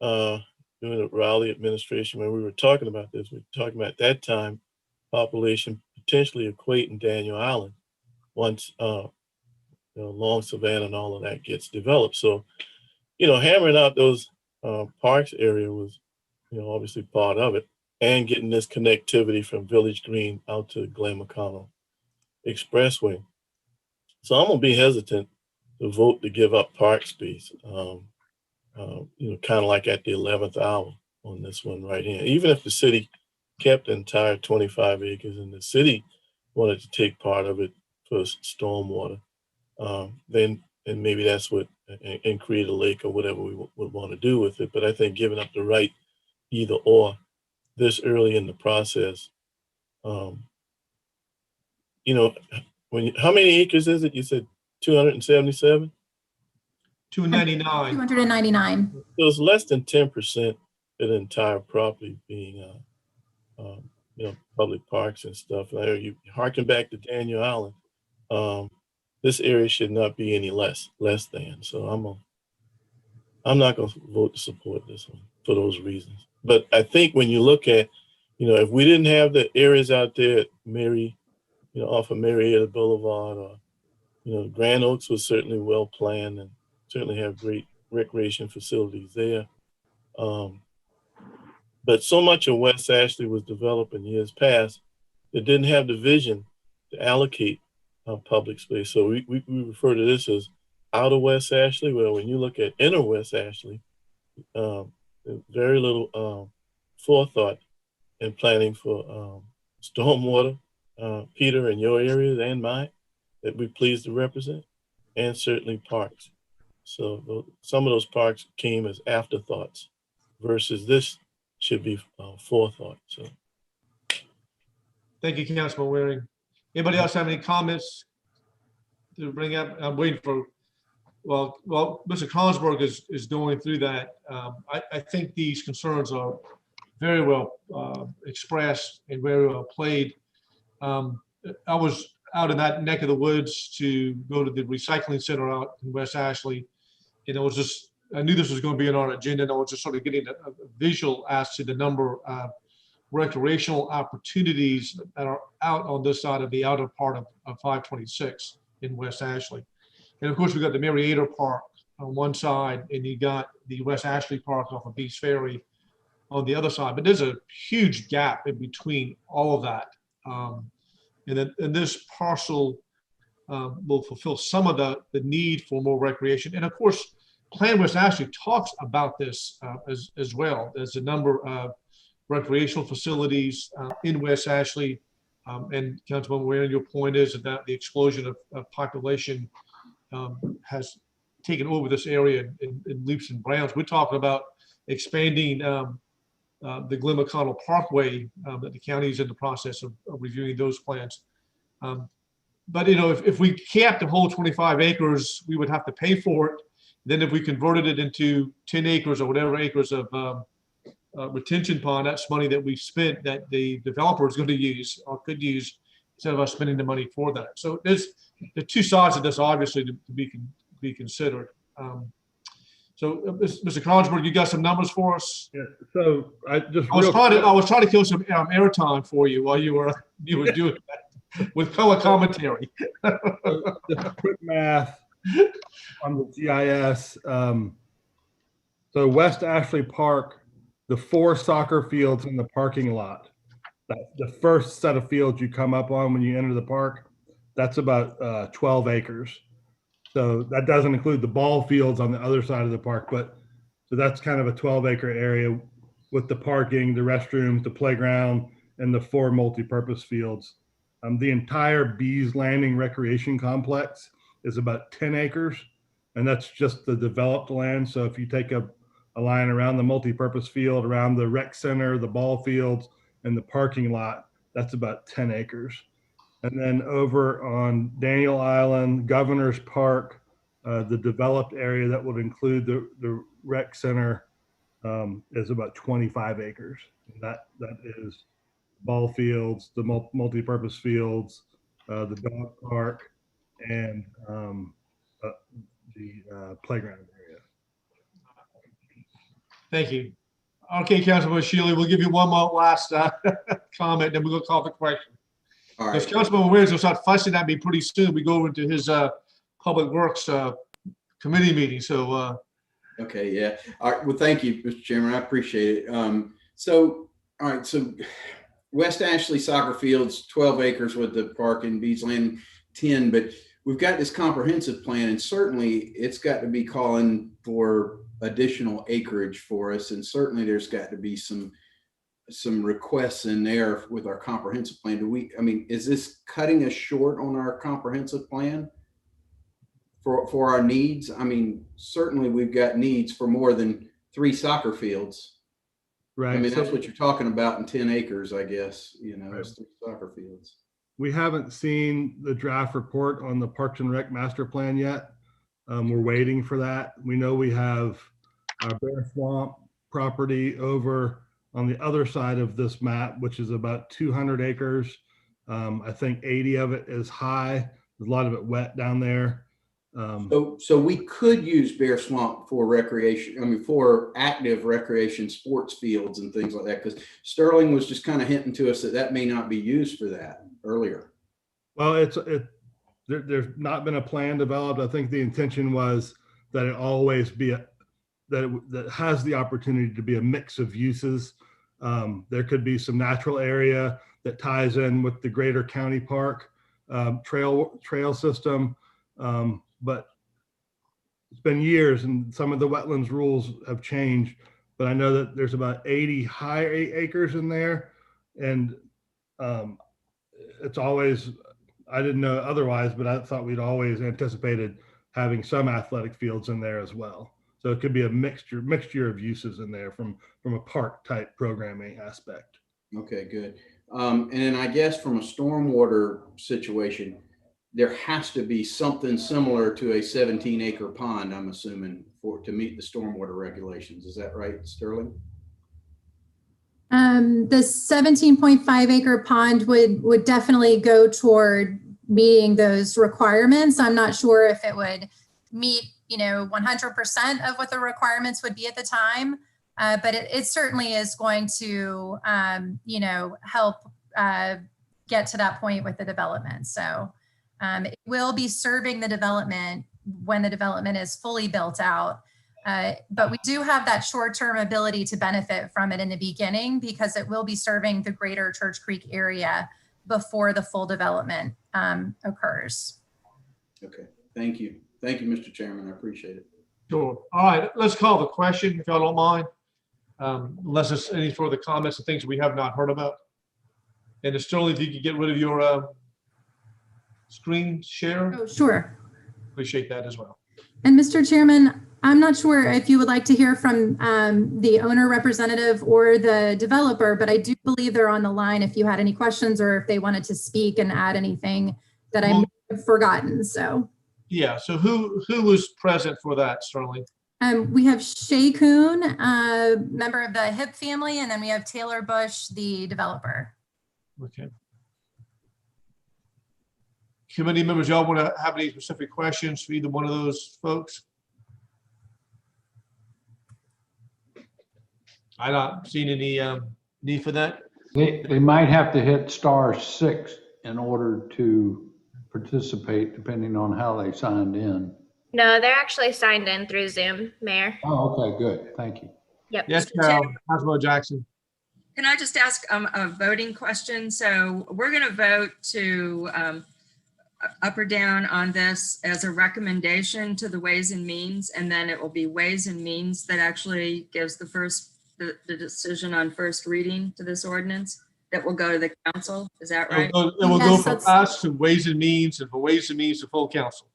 during the Raleigh administration, when we were talking about this, we were talking about at that time, population potentially equating Daniel Island once Long Savannah and all of that gets developed. So, hammering out those parks area was, obviously part of it, and getting this connectivity from Village Green out to Glen McConnell Expressway. So I'm gonna be hesitant to vote to give up park space, kind of like at the 11th hour on this one right here. Even if the city kept the entire 25 acres and the city wanted to take part of it for stormwater, then maybe that's what, and create a lake or whatever we would want to do with it. But I think giving up the right either or this early in the process, how many acres is it? You said 277? 299. 299. So it's less than 10% of the entire property being, public parks and stuff. You harken back to Daniel Island. This area should not be any less than. So I'm not going to vote to support this one for those reasons. But I think when you look at, if we didn't have the areas out there at off of Marietta Boulevard, or Grand Oaks was certainly well planned and certainly have great recreation facilities there. But so much of West Ashley was developed in years past that didn't have the vision to allocate public space. So we refer to this as outer West Ashley. Well, when you look at inner West Ashley, very little forethought in planning for stormwater, Peter, in your areas and mine, that we're pleased to represent, and certainly parks. So some of those parks came as afterthoughts versus this should be forethought. So, Thank you, Councilman Waring. Anybody else have any comments to bring up? I'm waiting for, well, Mr. Konsberg is going through that. I think these concerns are very well expressed and very well played. I was out in that neck of the woods to go to the recycling center out in West Ashley. And I knew this was going to be on our agenda, and I was just sort of getting a visual as to the number of recreational opportunities that are out on this side of the outer part of 526 in West Ashley. And of course, we got the Marietta Park on one side, and you got the West Ashley Park off of Beast Ferry on the other side. But there's a huge gap in between all of that. And this parcel will fulfill some of the need for more recreation. And of course, Plan West Ashley talks about this as well. There's a number of recreational facilities in West Ashley. And Councilman Waring, your point is that the explosion of population has taken over this area in leaps and bounds. We're talking about expanding the Glen McConnell Parkway, that the county is in the process of reviewing those plans. But if we capped the whole 25 acres, we would have to pay for it. Then if we converted it into 10 acres or whatever acres of retention pond, that's money that we spent that the developer is going to use or could use instead of us spending the money for that. So there's the two sides of this, obviously, to be considered. Mr. Collinsburg, you got some numbers for us? Yeah, so I just I was real trying to kill some airtime for you while you were doing that with color commentary. just quick math on the GIS. So West Ashley Park, the 4 soccer fields in the parking lot, the first set of fields you come up on when you enter the park, that's about 12 acres. So that doesn't include the ball fields on the other side of the park, but so that's kind of a 12-acre area with the parking, the restrooms, the playground, and the 4 multi-purpose fields. The entire Bees Landing Recreation Complex is about 10 acres, and that's just the developed land. So if you take a line around the multi-purpose field, around the rec center, the ball fields, and the parking lot, that's about 10 acres. And then over on Daniel Island, Governor's Park, the developed area that would include the rec center is about 25 acres. That is ball fields, the multi-purpose fields, the dog park, and the playground area. Thank you. Okay, Councilman Shealy, we'll give you one more last comment, then we'll go call the question. All Because right. Councilman Williams will start fussing at me pretty soon. We go over into his Public Works committee meeting. So, Okay, yeah. All right. Well, thank you, Mr. Chairman. I appreciate it. So, all right. So West Ashley soccer fields, 12 acres with the park and Bees Landing 10, but we've got this comprehensive plan, and certainly it's got to be calling for additional acreage for us. And certainly there's got to be some requests in there with our comprehensive plan. Is this cutting us short on our comprehensive plan for our needs? Certainly we've got needs for more than 3 soccer fields. Right. That's what you're talking about in 10 acres, I guess, it's 3 soccer fields. We haven't seen the draft report on the Parks and Rec master plan yet. We're waiting for that. We know we have our Bear Swamp property over on the other side of this map, which is about 200 acres. I think 80 of it is high. There's a lot of it wet down there. So we could use Bear Swamp for recreation, for active recreation sports fields and things like that, because Sterling was just kind of hinting to us that may not be used for that earlier. Well, there's not been a plan developed. I think the intention was that it always be that has the opportunity to be a mix of uses. There could be some natural area that ties in with the greater county park trail system. But it's been years and some of the wetlands rules have changed, but I know that there's about 80 high acres in there. And it's always, I didn't know otherwise, but I thought we'd always anticipated having some athletic fields in there as well. So it could be a mixture of uses in there from a park type programming aspect. Okay, good. And then I guess from a stormwater situation, there has to be something similar to a 17-acre pond, I'm assuming, to meet the stormwater regulations. Is that right, Sterling? The 17.5 acre pond would definitely go toward meeting those requirements. I'm not sure if it would meet, 100% of what the requirements would be at the time, but it certainly is going to, help get to that point with the development. So it will be serving the development when the development is fully built out. But we do have that short-term ability to benefit from it in the beginning because it will be serving the greater Church Creek area before the full development occurs. Okay, thank you. Thank you, Mr. Chairman. I appreciate it. sure. All right, let's call the question, if y'all don't mind. Unless there's any further comments and things we have not heard about. And Sterling, if you could get rid of your screen share, Oh, sure. appreciate that as well. And Mr. Chairman, I'm not sure if you would like to hear from the owner representative or the developer, but I do believe they're on the line if you had any questions or if they wanted to speak and add anything that I may have forgotten. So Yeah, so who was present for that, Sterling? we have Shay Kuhn, member of the HIP family, and then we have Taylor Bush, the developer. Okay. Committee members, y'all want to have any specific questions for either one of those folks? I not seen any need for that. They might have to hit *6 in order to participate, depending on how they signed in. No, they're actually signed in through Zoom, Mayor. Oh, okay, good. Thank you. Yep. Yes, Councilman Jackson. Can I just ask a voting question? So we're going to vote to up or down on this as a recommendation to the Ways and Means, and then it will be Ways and Means that actually gives the decision on first reading to this ordinance that will go to the council. Is that right? It will go Yes, from that's- us to Ways and Means, and from Ways and Means to full council.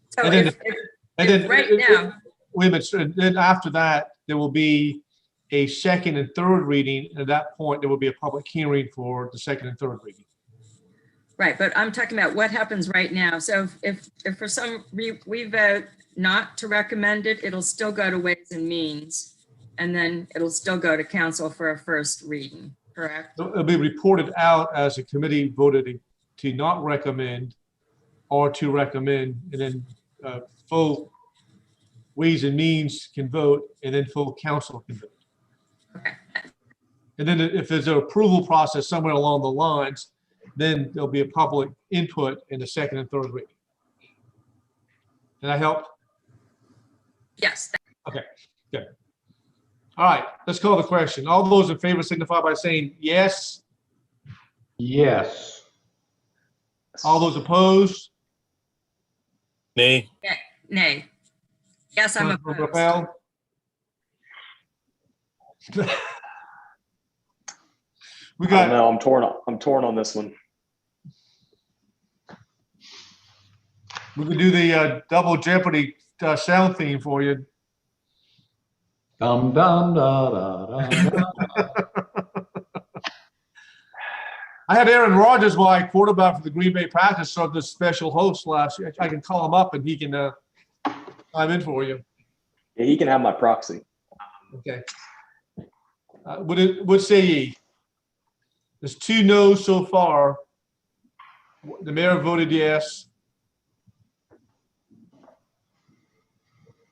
So And then- if right now, Wait a minute, and then after that, there will be a second and third reading. At that point, there will be a public hearing for the second and third reading. right, but I'm talking about what happens right now. So if for some, we vote not to recommend it, it'll still go to Ways and Means, and then it'll still go to council for a first reading, correct? It'll be reported out as a committee voted to not recommend or to recommend, and then full Ways and Means can vote, and then full council can vote. Okay. And then if there's an approval process somewhere along the lines, then there'll be a public input in the second and third reading. Did that help? Yes. All right, let's call the question. All those in favor signify by saying yes. Yes. All those opposed? Nay. Nay. Yes, I'm Councilman opposed. Rappel? We I don't got, know. I'm torn on this one. we can do the double Jeopardy sound theme for you. Dum, dum, da, da, da, da. I had Aaron Rodgers, my quarterback for the Green Bay Packers, served as special host last year. I can call him up and he can chime in for you. Yeah, he can have my proxy. Okay. What say ye? There's 2 no's so far. The mayor voted yes.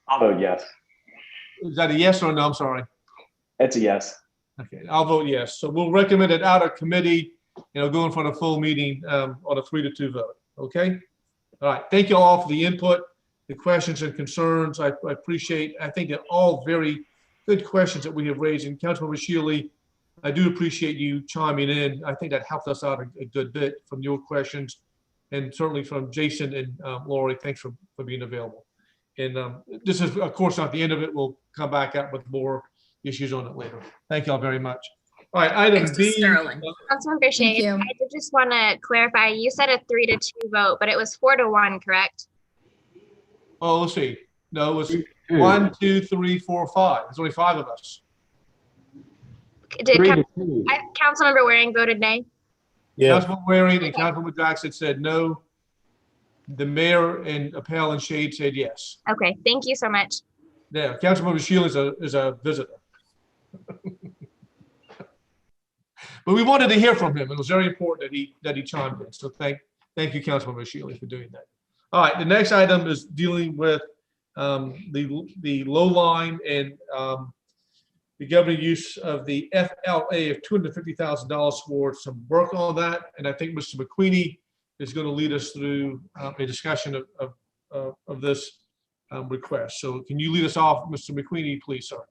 I'll vote yes. Is that a yes or a no? I'm sorry. It's a yes. Okay, I'll vote yes. So we'll recommend it out of committee, go in front of full meeting on a 3-2 vote. Okay? All right. Thank you all for the input, the questions and concerns. I appreciate, I think they're all very good questions that we have raised. And Councilmember Shealy, I do appreciate you chiming in. I think that helped us out a good bit from your questions, and certainly from Jason and Lori. Thanks for being available. And this is, of course, not the end of it. We'll come back up with more issues on it later. Thank you all very much. All right, item Thanks to B. Sterling. Councilmember Shea, you. I did just want to clarify, you said a 3-2 vote, but it was 4-1, correct? Oh, let's see. No, it was Two. 1, 2, 3, 4, 5. There's only 5 of us. Did 3-2. Councilmember Waring voted nay? Yeah. Councilman Waring and Councilman Jackson said no. The mayor and Appel and Shade said yes. Okay, thank you so much. Yeah, Councilmember Shealy is a visitor. But we wanted to hear from him. It was very important that he chimed in. So thank you, Councilmember Shealy, for doing that. All right, the next item is dealing with the low line and the governing use of the FLA of $250,000 for some work on that. And I think Mr. McQueenie is going to lead us through a discussion of this request. So can you lead us off, Mr. McQueenie, please, sir?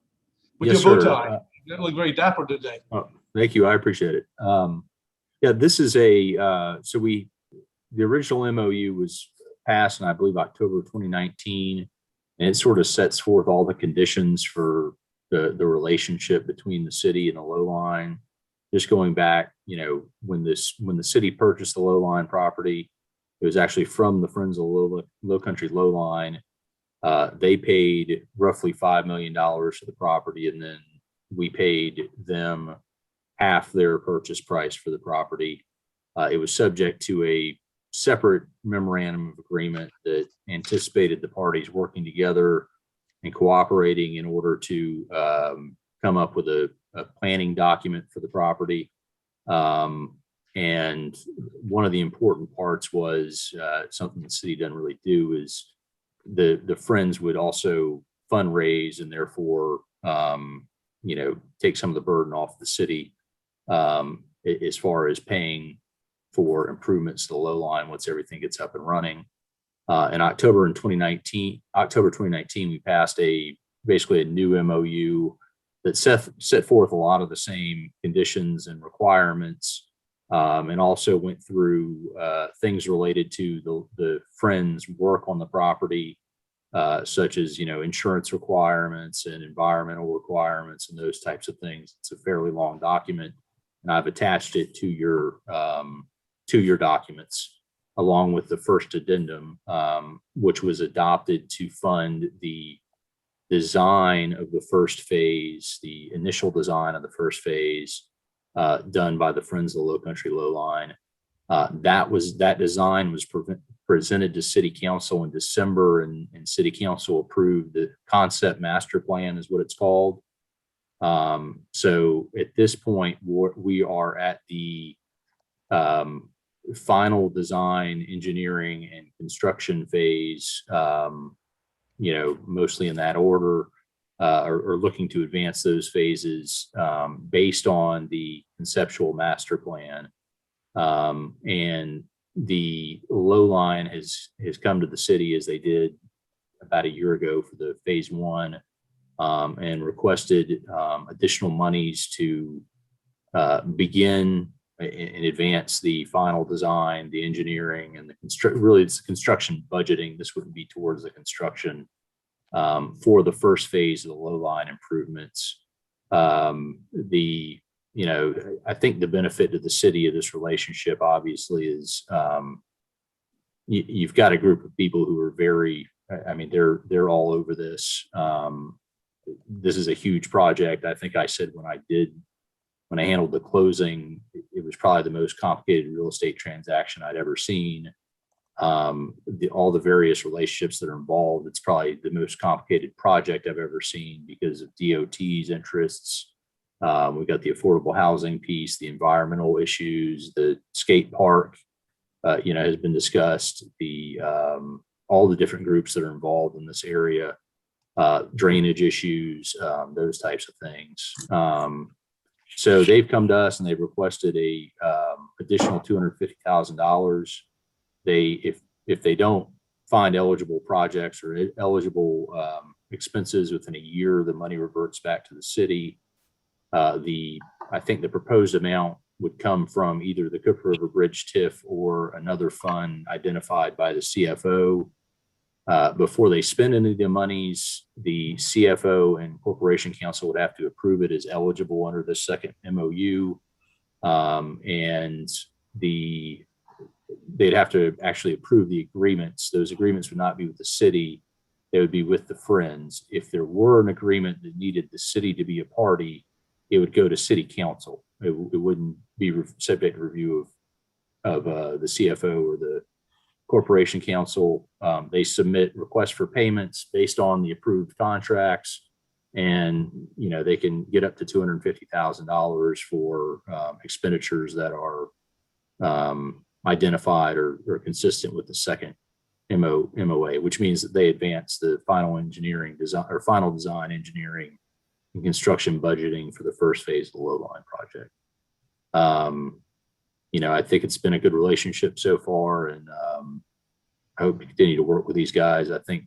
With Yes, your bow sir. tie. You look very dapper today. Thank you. I appreciate it. Yeah, this is the original MOU was passed in, I believe, October of 2019. And it sort of sets forth all the conditions for the relationship between the city and the low line. Just going back, when the city purchased the low line property, it was actually from the Friends of Low Country Low Line. They paid roughly $5 million for the property, and then we paid them half their purchase price for the property. It was subject to a separate memorandum of agreement that anticipated the parties working together and cooperating in order to come up with a planning document for the property. And one of the important parts was something the city doesn't really do is the Friends would also fundraise and therefore take some of the burden off the city as far as paying for improvements to the low line once everything gets up and running. In October 2019, we passed basically a new MOU that set forth a lot of the same conditions and requirements, and also went through things related to the Friends' work on the property, such as insurance requirements and environmental requirements and those types of things. It's a fairly long document, and I've attached it to your documents, along with the first addendum, which was adopted to fund the design of the first phase, the initial design of the first phase, done by the Friends of the Low Country Low Line. That design was presented to City Council in December, and City Council approved the concept master plan, is what it's called. So at this point, we are at the final design, engineering, and construction phase, mostly in that order, or looking to advance those phases based on the conceptual master plan. And the low line has come to the city, as they did about a year ago for the phase one, and requested additional monies to begin and advance the final design, the engineering, and really it's the construction budgeting. This wouldn't be towards the construction for the first phase of the low line improvements. I think the benefit to the city of this relationship obviously is you've got a group of people who are they're all over this. This is a huge project. I think I said when I handled the closing, it was probably the most complicated real estate transaction I'd ever seen. All the various relationships that are involved, it's probably the most complicated project I've ever seen because of DOT's interests. We've got the affordable housing piece, the environmental issues, the skate park, has been discussed, all the different groups that are involved in this area, drainage issues, those types of things. So they've come to us and they've requested a additional $250,000. If they don't find eligible projects or eligible expenses within a year, the money reverts back to the city. I think the proposed amount would come from either the Cooper River Bridge TIF or another fund identified by the CFO. Before they spend any of the monies, the CFO and Corporation Council would have to approve it as eligible under the second MOU. And they'd have to actually approve the agreements. Those agreements would not be with the city. They would be with the Friends. If there were an agreement that needed the city to be a party, it would go to City Council. It wouldn't be subject to review of the CFO or the Corporation Council. They submit requests for payments based on the approved contracts, and they can get up to $250,000 for expenditures that are identified or consistent with the second MOA, which means that they advance the final engineering design or final design, engineering, and construction budgeting for the first phase of the low line project. I think it's been a good relationship so far, and I hope to continue to work with these guys. I think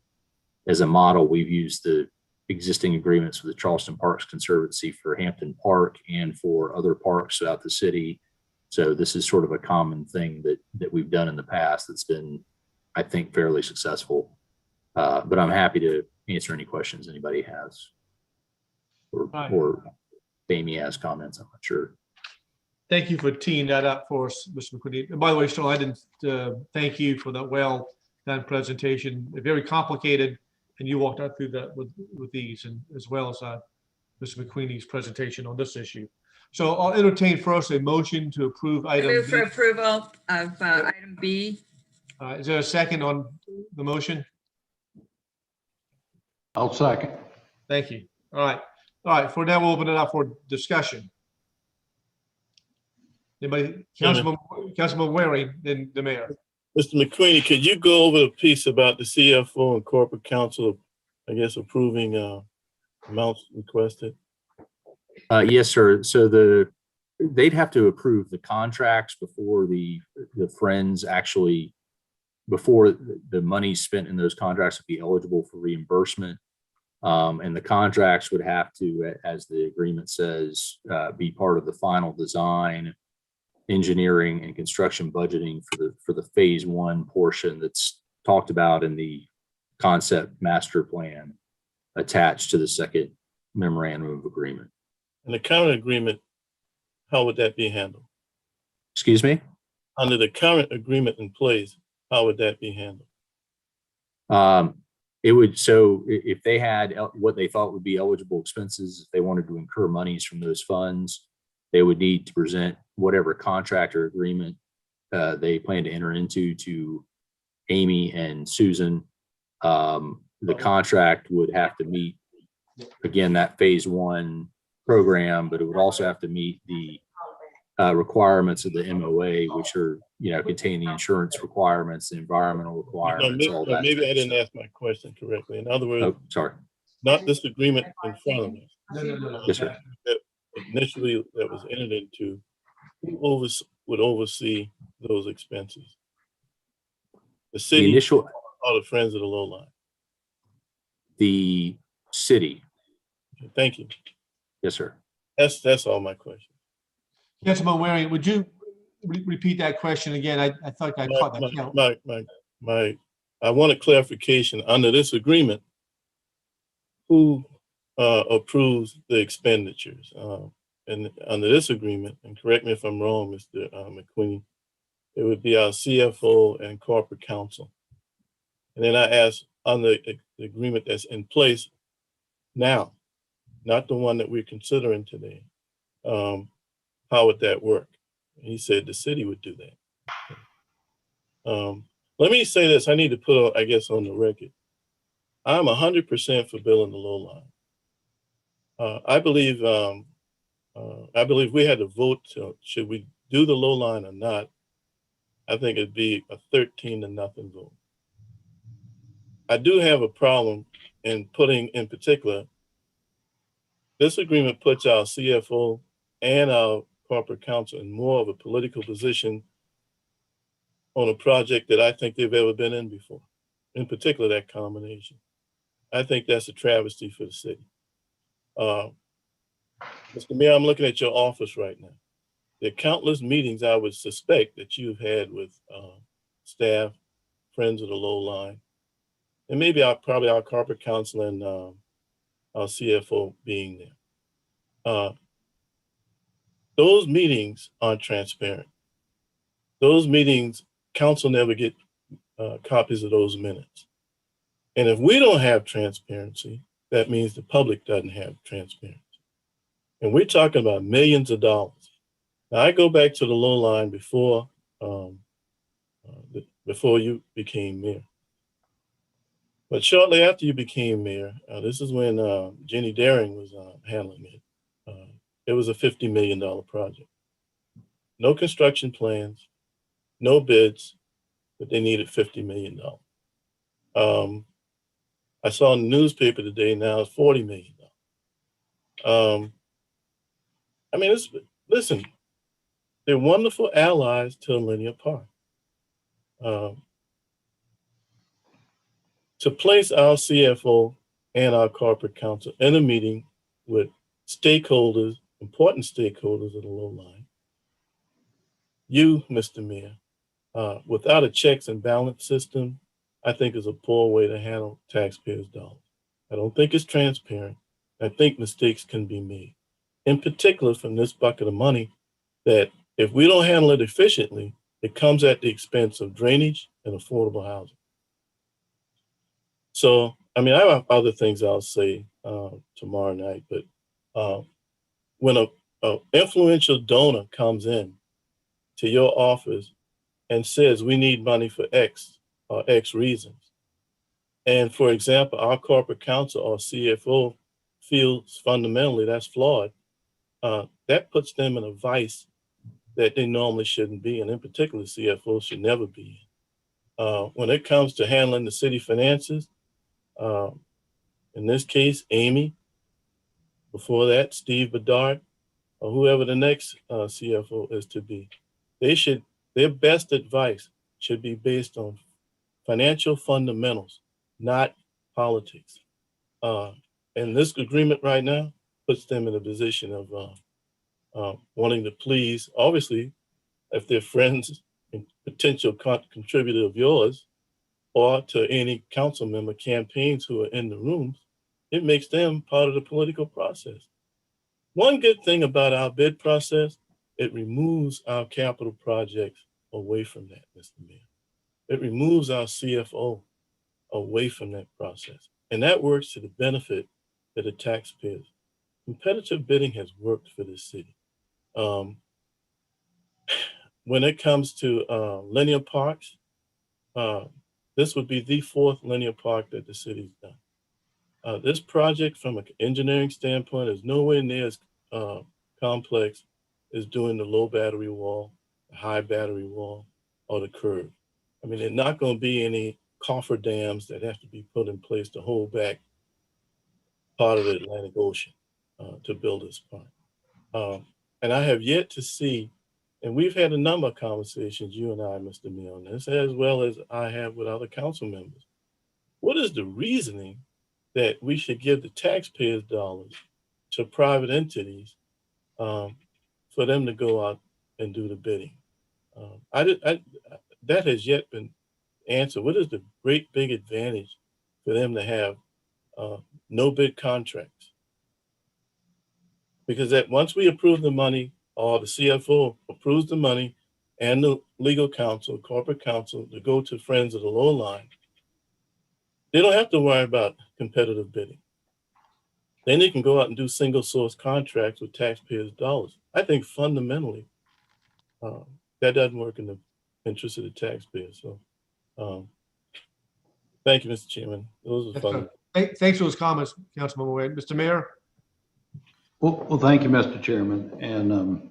as a model, we've used the existing agreements with the Charleston Parks Conservancy for Hampton Park and for other parks throughout the city. So this is sort of a common thing that we've done in the past that's been, I think, fairly successful. But I'm happy to answer any questions anybody has, or Amy has comments. I'm not sure. Thank you for teeing that up for us, Mr. McQueen. And by the way, Sterling, I didn't thank you for that well-done presentation. Very complicated, and you walked out through that with ease, and as well as Mr. McQueen's presentation on this issue. So I'll entertain first a motion to approve item Move for B. approval of item B. Is there a second on the motion? I'll second. Thank you. All right. For now, we'll open it up for discussion. Anybody? Councilman Waring, then the mayor. Mr. McQueen, could you go over the piece about the CFO and corporate council, I guess, approving amounts requested? Yes, sir. So they'd have to approve the contracts before the Friends actually, before the money spent in those contracts would be eligible for reimbursement. And the contracts would have to, as the agreement says, be part of the final design, engineering, and construction budgeting for the phase one portion that's talked about in the concept master plan attached to the second memorandum of agreement. And the current agreement, how would that be handled? Excuse me? Under the current agreement in place, how would that be handled? It would, so if they had what they thought would be eligible expenses, if they wanted to incur monies from those funds, they would need to present whatever contract or agreement they plan to enter into to Amy and Susan. The contract would have to meet, again, that phase one program, but it would also have to meet the requirements of the MOA, which are, contain the insurance requirements, the environmental requirements, all that. Maybe I didn't stuff. ask my question correctly. In other words, Oh, sorry. not this agreement in front of us. No. Yes, sir. That initially that was entered into, who would oversee those expenses? The The city initial, or the Friends of the Low Line? the city. Okay, thank you. Yes, sir. That's all my question. Councilman Waring, would you repeat that question again? I thought I caught that. I want a clarification. Under this agreement, who approves the expenditures? And under this agreement, and correct me if I'm wrong, Mr. McQueen, it would be our CFO and corporate counsel. And then I asked, on the agreement that's in place now, not the one that we're considering today, how would that work? He said the city would do that. Let me say this. I need to put, I guess, on the record. I'm 100% for building the low line. I believe we had to vote to, should we do the low line or not. I think it'd be a 13-0 vote. I do have a problem in putting, in particular, this agreement puts our CFO and our corporate counsel in more of a political position on a project that I think they've ever been in before, in particular that combination. I think that's a travesty for the city. Mr. Mayor, I'm looking at your office right now. There are countless meetings I would suspect that you've had with staff, Friends of the Low Line, and maybe probably our corporate counsel and our CFO being there. Those meetings aren't transparent. Those meetings, council never get copies of those minutes. And if we don't have transparency, that means the public doesn't have transparency. And we're talking about millions of dollars. Now, I go back to the low line before you became mayor. But shortly after you became mayor, this is when Jenny Daring was handling it. It was a $50 million project. No construction plans, no bids, but they needed $50 million. I saw in the newspaper today now it's $40 million. I mean, listen, they're wonderful allies to Linear Park. To place our CFO and our corporate counsel in a meeting with stakeholders, important stakeholders of the low line, you, Mr. Mayor, without a checks and balance system, I think is a poor way to handle taxpayers' dollars. I don't think it's transparent. I think mistakes can be made, in particular from this bucket of money, that if we don't handle it efficiently, it comes at the expense of drainage and affordable housing. So, I mean, I have other things I'll say tomorrow night, but when an influential donor comes in to your office and says we need money for X or X reasons, and for example, our corporate counsel or CFO feels fundamentally that's flawed, that puts them in a vice that they normally shouldn't be, and in particular, CFO should never be in. When it comes to handling the city finances, in this case, Amy, before that, Steve Bedard, or whoever the next CFO is to be, their best advice should be based on financial fundamentals, not politics. And this agreement right now puts them in a position of wanting to please, obviously, if they're friends and potential contributor of yours, or to any council member campaigns who are in the rooms, it makes them part of the political process. One good thing about our bid process, it removes our capital projects away from that, Mr. Mayor. It removes our CFO away from that process. And that works to the benefit of the taxpayers. Competitive bidding has worked for this city. When it comes to linear parks, this would be the 4th linear park that the city's done. This project, from an engineering standpoint, is nowhere near as complex as doing the low battery wall, the high battery wall, or the curb. I mean, there's not going to be any cofferdams that have to be put in place to hold back part of the Atlantic Ocean to build this park. And I have yet to see, and we've had a number of conversations, you and I, Mr. Mayor, on this, as well as I have with other council members. What is the reasoning that we should give the taxpayers' dollars to private entities for them to go out and do the bidding? That has yet been answered. What is the great big advantage for them to have no bid contracts? Because that once we approve the money, or the CFO approves the money, and the legal counsel, corporate counsel, to go to friends of the low line, they don't have to worry about competitive bidding. Then they can go out and do single source contracts with taxpayers' dollars. I think fundamentally, that doesn't work in the interest of the taxpayers. So thank you, Mr. Chairman. Those are fun. Thanks for those comments, Councilmember Wade. Mr. Mayor? Well, thank you, Mr. Chairman. And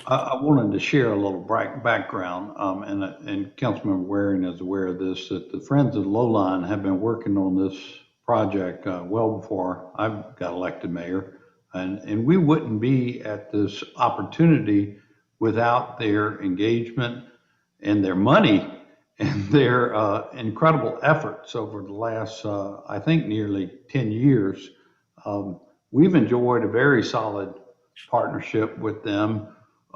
I wanted to share a little background, and Councilmember Waring is aware of this, that the Friends of the Lowline have been working on this project well before I got elected mayor. And we wouldn't be at this opportunity without their engagement and their money and their incredible efforts over the last, I think, nearly 10 years. We've enjoyed a very solid partnership with them,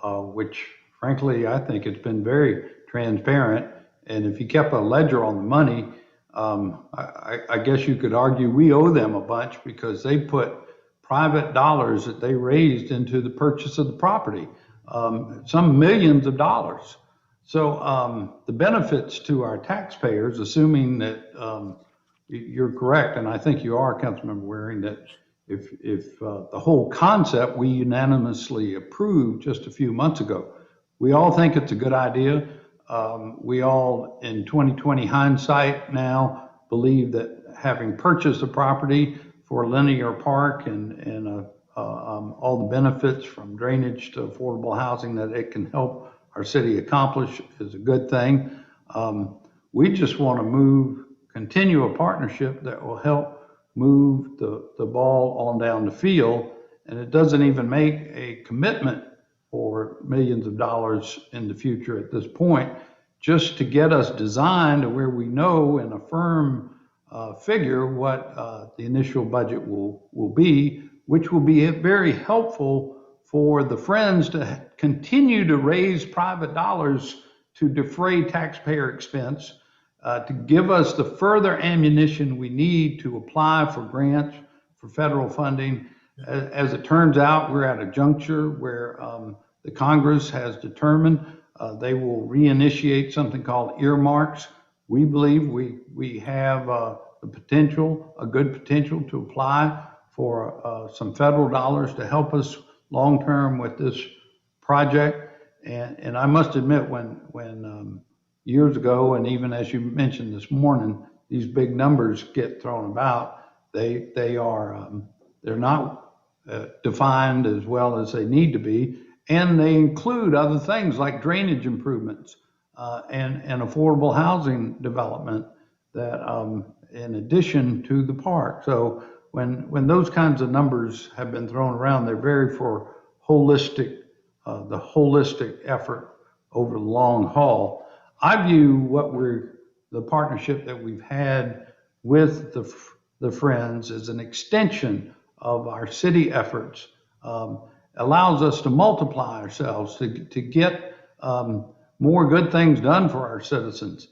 which frankly, I think it's been very transparent. And if you kept a ledger on the money, I guess you could argue we owe them a bunch because they put private dollars that they raised into the purchase of the property, some millions of dollars. So the benefits to our taxpayers, assuming that you're correct, and I think you are, Councilmember Waring, that if the whole concept we unanimously approved just a few months ago, we all think it's a good idea. We all, in 2020 hindsight now, believe that having purchased the property for a linear park and all the benefits from drainage to affordable housing that it can help our city accomplish is a good thing. We just want to continue a partnership that will help move the ball on down the field, and it doesn't even make a commitment for millions of dollars in the future at this point, just to get us designed to where we know in a firm figure what the initial budget will be, which will be very helpful for the Friends to continue to raise private dollars to defray taxpayer expense, to give us the further ammunition we need to apply for grants for federal funding. As it turns out, we're at a juncture where the Congress has determined they will reinitiate something called earmarks. We believe we have the potential, a good potential, to apply for some federal dollars to help us long-term with this project. And I must admit, when years ago, and even as you mentioned this morning, these big numbers get thrown about, they're not defined as well as they need to be, and they include other things like drainage improvements and affordable housing development that in addition to the park. So when those kinds of numbers have been thrown around, they're very for holistic, the holistic effort over the long haul. I view the partnership that we've had with the Friends as an extension of our city efforts, allows us to multiply ourselves, to get more good things done for our citizens.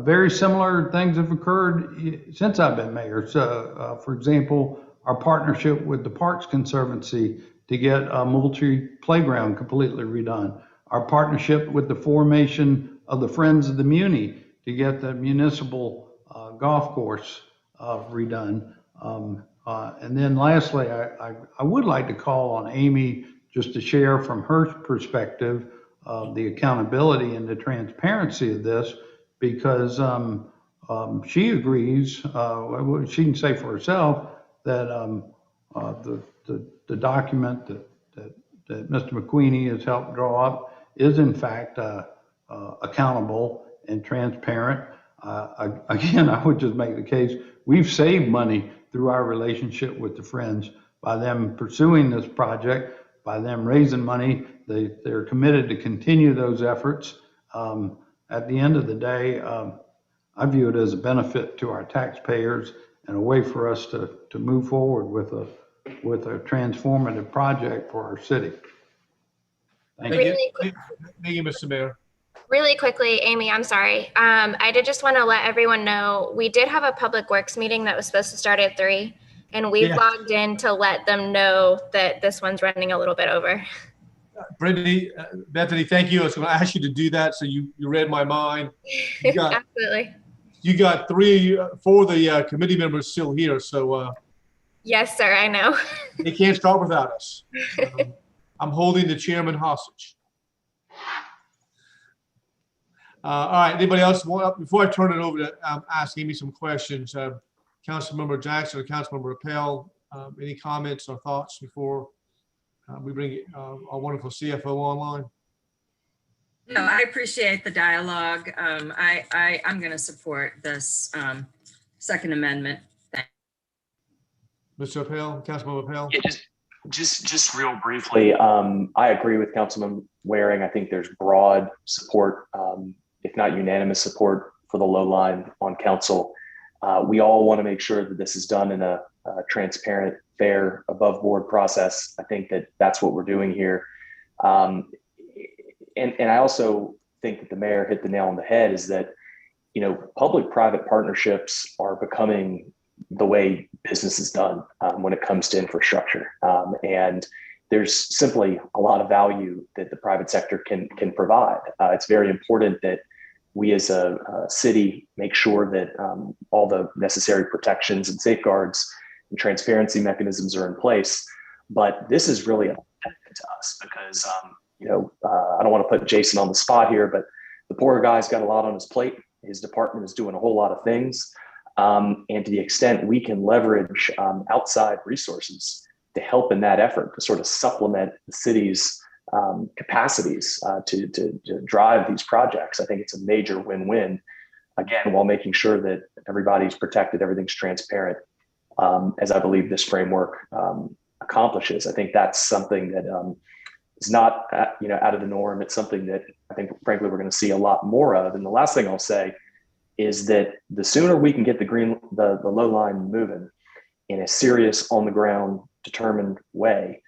Very similar things have occurred since I've been mayor. So, for example, our partnership with the Parks Conservancy to get a multi-playground completely redone. Our partnership with the formation of the Friends of the Muni to get the municipal golf course redone. And then lastly, I would like to call on Amy just to share from her perspective the accountability and the transparency of this, because she agrees, she can say for herself that the document that Mr. McQueenie has helped draw up is in fact accountable and transparent. Again, I would just make the case, we've saved money through our relationship with the Friends by them pursuing this project, by them raising money. They're committed to continue those efforts. At the end of the day, I view it as a benefit to our taxpayers and a way for us to move forward with a transformative project for our city. Thank you. Thank you, Mr. Mayor. Really quickly, Amy, I'm sorry. I did just want to let everyone know, we did have a public works meeting that was supposed to start at 3, and we've logged in to let them know that this one's running a little bit over. Brittany, Bethany, thank you. I was going to ask you to do that, so you read my mind. Absolutely. You got 4 of the committee members still here, so Yes, sir, I know. they can't start without us. I'm holding the chairman hostage. All right, anybody else? Before I turn it over to ask Amy some questions, Councilmember Jackson or Councilmember Appel, any comments or thoughts before we bring our wonderful CFO online? No, I appreciate the dialogue. I'm going to support this Second Amendment. Mr. Appel, Councilmember Appel? Yeah, just real briefly, I agree with Councilman Waring. I think there's broad support, if not unanimous support, for the low line on council. We all want to make sure that this is done in a transparent, fair, above board process. I think that that's what we're doing here. And I also think that the mayor hit the nail on the head, is that, public-private partnerships are becoming the way business is done when it comes to infrastructure. And there's simply a lot of value that the private sector can provide. It's very important that we as a city make sure that all the necessary protections and safeguards and transparency mechanisms are in place. But this is really a benefit to us because, I don't want to put Jason on the spot here, but the poor guy's got a lot on his plate. His department is doing a whole lot of things. And to the extent we can leverage outside resources to help in that effort, to sort of supplement the city's capacities to drive these projects, I think it's a major win-win, again, while making sure that everybody's protected, everything's transparent, as I believe this framework accomplishes. I think that's something that is not out of the norm. It's something that I think, frankly, we're going to see a lot more of. And the last thing I'll say is that the sooner we can get the low line moving in a serious, on the ground, determined way,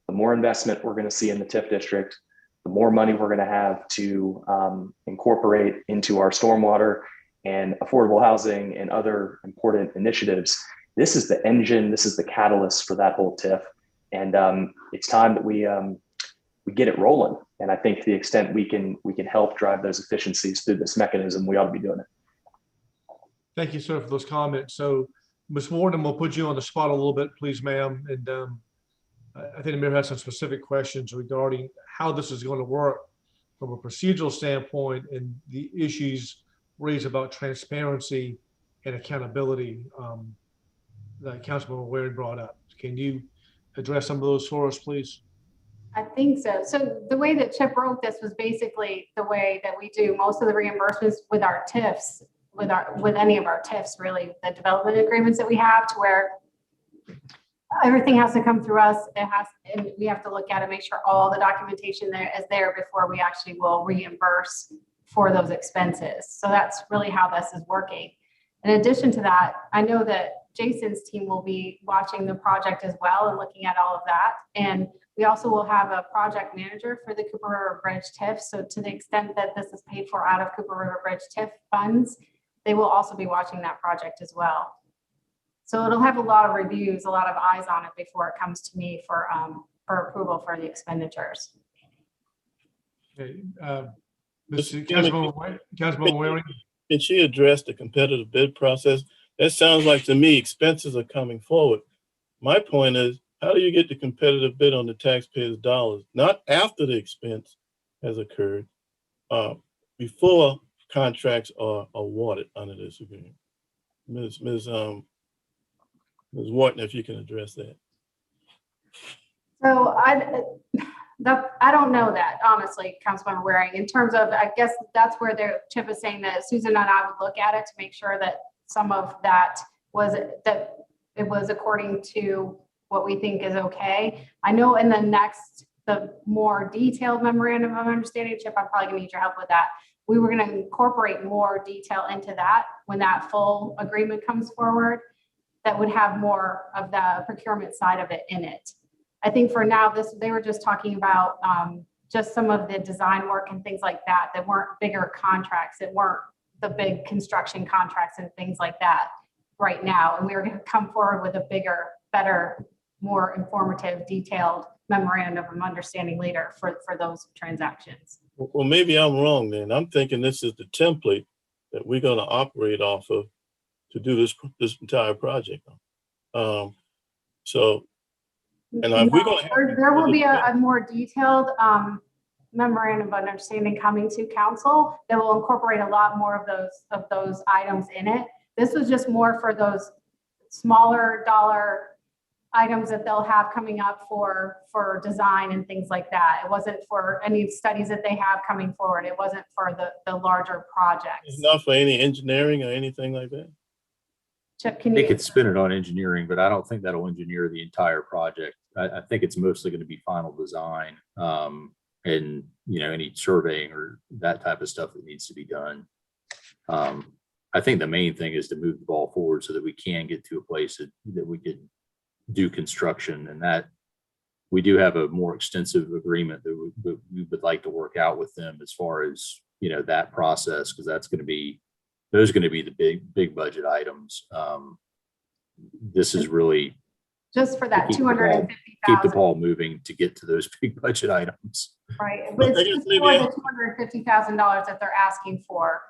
the more investment we're going to see in the TIF district, the more money we're going to have to incorporate into our stormwater and affordable housing and other important initiatives. This is the engine, this is the catalyst for that whole TIF. And it's time that we get it rolling. And I think to the extent we can help drive those efficiencies through this mechanism, we ought to be doing it. Thank you, sir, for those comments. So, Ms. Morton, we'll put you on the spot a little bit, please, ma'am. And I think the mayor has some specific questions regarding how this is going to work from a procedural standpoint and the issues raised about transparency and accountability that Councilman Waring brought up. Can you address some of those for us, please? I think so. So the way that Chip wrote this was basically the way that we do most of the reimbursements with our TIFs, with any of our TIFs, really, the development agreements that we have, to where everything has to come through us. And we have to look at it, make sure all the documentation there is there before we actually will reimburse for those expenses. So that's really how this is working. In addition to that, I know that Jason's team will be watching the project as well and looking at all of that. And we also will have a project manager for the Cooper River Bridge TIF. So to the extent that this is paid for out of Cooper River Bridge TIF funds, they will also be watching that project as well. So it'll have a lot of reviews, a lot of eyes on it before it comes to me for approval for the expenditures. Okay, Councilman Waring. Can she address the competitive bid process? That sounds like to me expenses are coming forward. My point is, how do you get the competitive bid on the taxpayers' dollars? Not after the expense has occurred, before contracts are awarded under this agreement. Ms. Wharton, if you can address that. So I don't know that, honestly, Councilmember Waring, in terms of, I guess that's where the Chip is saying that Susan and I would look at it to make sure that some of that it was according to what we think is okay. I know in the more detailed memorandum of understanding, Chip, I'm probably gonna need your help with that. We were gonna incorporate more detail into that when that full agreement comes forward, that would have more of the procurement side of it in it. I think for now, they were just talking about just some of the design work and things like that weren't bigger contracts, that weren't the big construction contracts and things like that right now. And we were going to come forward with a bigger, better, more informative, detailed memorandum of understanding later for those transactions. Well, maybe I'm wrong then. I'm thinking this is the template that we're going to operate off of to do this entire project. So, and No, we're going to there will be a more detailed memorandum of understanding coming to council that will incorporate a lot more of those items in it. This was just more for those smaller dollar items that they'll have coming up for design and things like that. It wasn't for any studies that they have coming forward. It wasn't for the larger projects. It's not for any engineering or anything like that. Chip, can They you? could spin it on engineering, but I don't think that'll engineer the entire project. I think it's mostly going to be final design, and any surveying or that type of stuff that needs to be done. I think the main thing is to move the ball forward so that we can get to a place that we could do construction, and that we do have a more extensive agreement that we would like to work out with them as far as that process, because those are going to be the big budget items. This is really Just for that keep the ball moving to get to those big budget items. Right, but it's just for the $250,000 that they're asking for.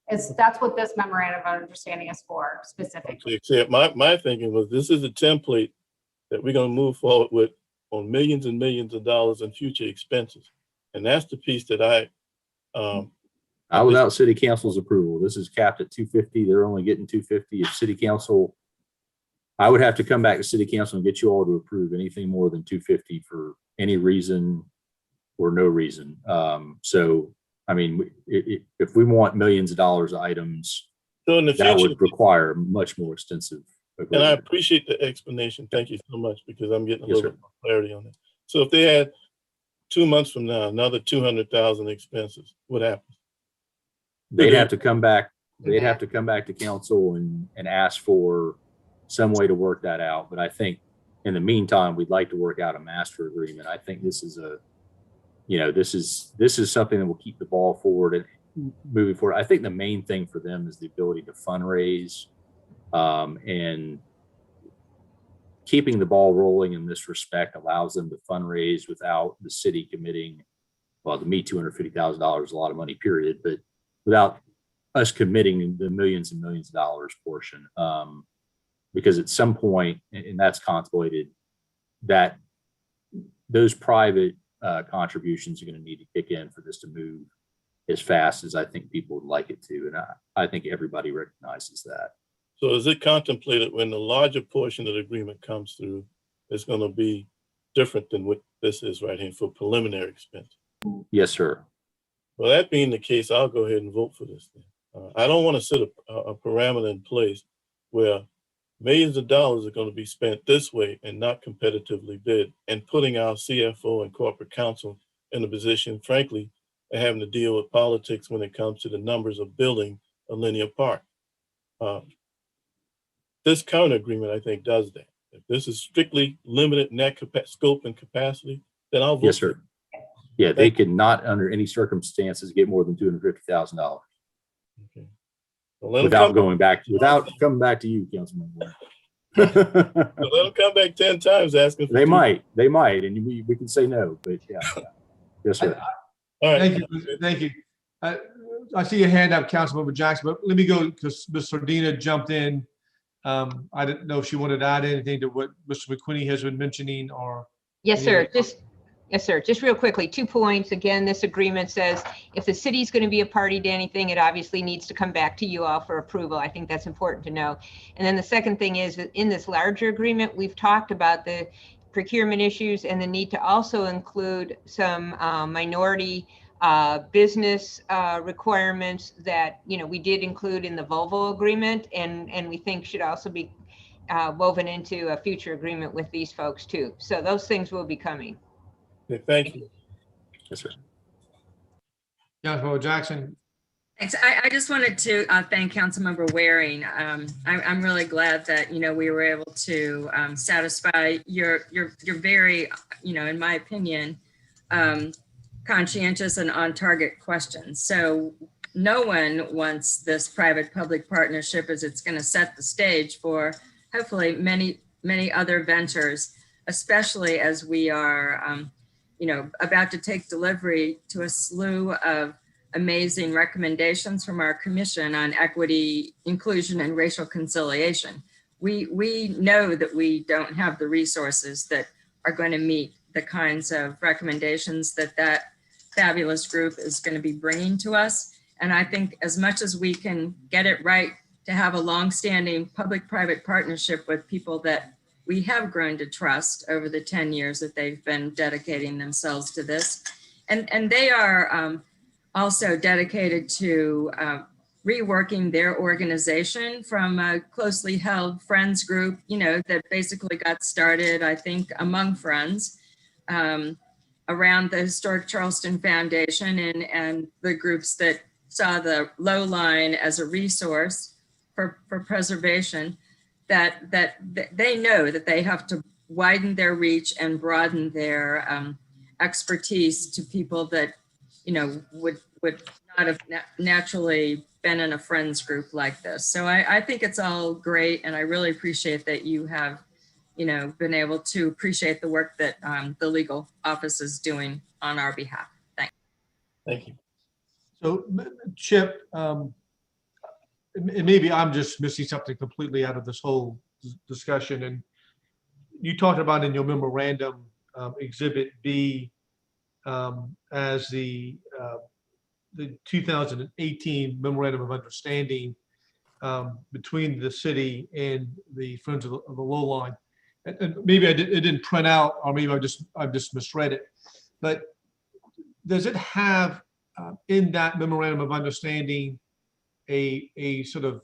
That's what this memorandum of understanding is for specifically. My thinking was this is a template that we're going to move forward with on millions and millions of dollars in future expenses. And that's the piece that without city council's approval. This is capped at 250. They're only getting 250. If city council, I would have to come back to city council and get you all to approve anything more than 250 for any reason or no reason. So, I mean, if we want millions of dollars of items, so in the future, that would require much more extensive agreement. And I appreciate the explanation. Thank you so much, because I'm getting a little bit more clarity on that. So if they had 2 months from now, another 200,000 expenses, what happens? They'd have to come back. They'd have to come back to council and ask for some way to work that out. But I think in the meantime, we'd like to work out a master agreement. I think this is this is something that will keep the ball forward and moving forward. I think the main thing for them is the ability to fundraise, and keeping the ball rolling in this respect allows them to fundraise without the city committing. Well, to me, $250,000 is a lot of money, period. But without us committing the millions and millions of dollars portion, because at some point, and that's contemplated, that those private contributions are going to need to kick in for this to move as fast as I think people would like it to. And I think everybody recognizes that. So is it contemplated when the larger portion of the agreement comes through, it's going to be different than what this is right here for preliminary expense? Yes, sir. Well, that being the case, I'll go ahead and vote for this thing. I don't want to set a parameter in place where millions of dollars are going to be spent this way and not competitively bid, and putting our CFO and corporate counsel in a position, frankly, of having to deal with politics when it comes to the numbers of building a linear park. This current agreement, I think, does that. If this is strictly limited net scope and capacity, then I'll vote. Yes, sir. Yeah, they could not, under any circumstances, get more than $250,000 Okay. Well, without coming back to you, Councilman. Let them come back 10 times asking for They might, and we can say no, but yeah. Yes, sir. All right. Thank you. I see your hand up, Councilmember Jackson, but let me go because Ms. Sardina jumped in. I didn't know if she wanted to add anything to what Mr. McQuinney has been mentioning or. Yes, sir. Yes, sir. Just real quickly, 2 points. Again, this agreement says if the city's going to be a party to anything, it obviously needs to come back to you all for approval. I think that's important to know. And then the second thing is that in this larger agreement, we've talked about the procurement issues and the need to also include some minority business requirements that, we did include in the Volvo agreement, and we think should also be woven into a future agreement with these folks too. So those things will be coming. Okay, thank you. Yes, sir. Councilmember Jackson. Thanks. I just wanted to thank Councilmember Waring. I'm really glad that, we were able to satisfy your very, in my opinion, conscientious and on target questions. So no one wants this private-public partnership, as it's going to set the stage for hopefully many other ventures, especially as we are, about to take delivery to a slew of amazing recommendations from our commission on equity, inclusion, and racial conciliation. We know that we don't have the resources that are going to meet the kinds of recommendations that fabulous group is going to be bringing to us. And I think as much as we can get it right to have a longstanding public-private partnership with people that we have grown to trust over the 10 years that they've been dedicating themselves to this. And they are also dedicated to reworking their organization from a closely held friends group, that basically got started, I think, among friends around the Historic Charleston Foundation and the groups that saw the low line as a resource for preservation, that they know that they have to widen their reach and broaden their expertise to people that, would not have naturally been in a friends group like this. So I think it's all great. And I really appreciate that you have, been able to appreciate the work that the legal office is doing on our behalf. Thanks. Thank you. So Chip, and maybe I'm just missing something completely out of this whole discussion. And you talked about in your memorandum, Exhibit B, as the 2018 Memorandum of Understanding between the city and the Friends of the Low Line. And maybe it didn't print out, or maybe I've just misread it. But does it have in that Memorandum of Understanding a sort of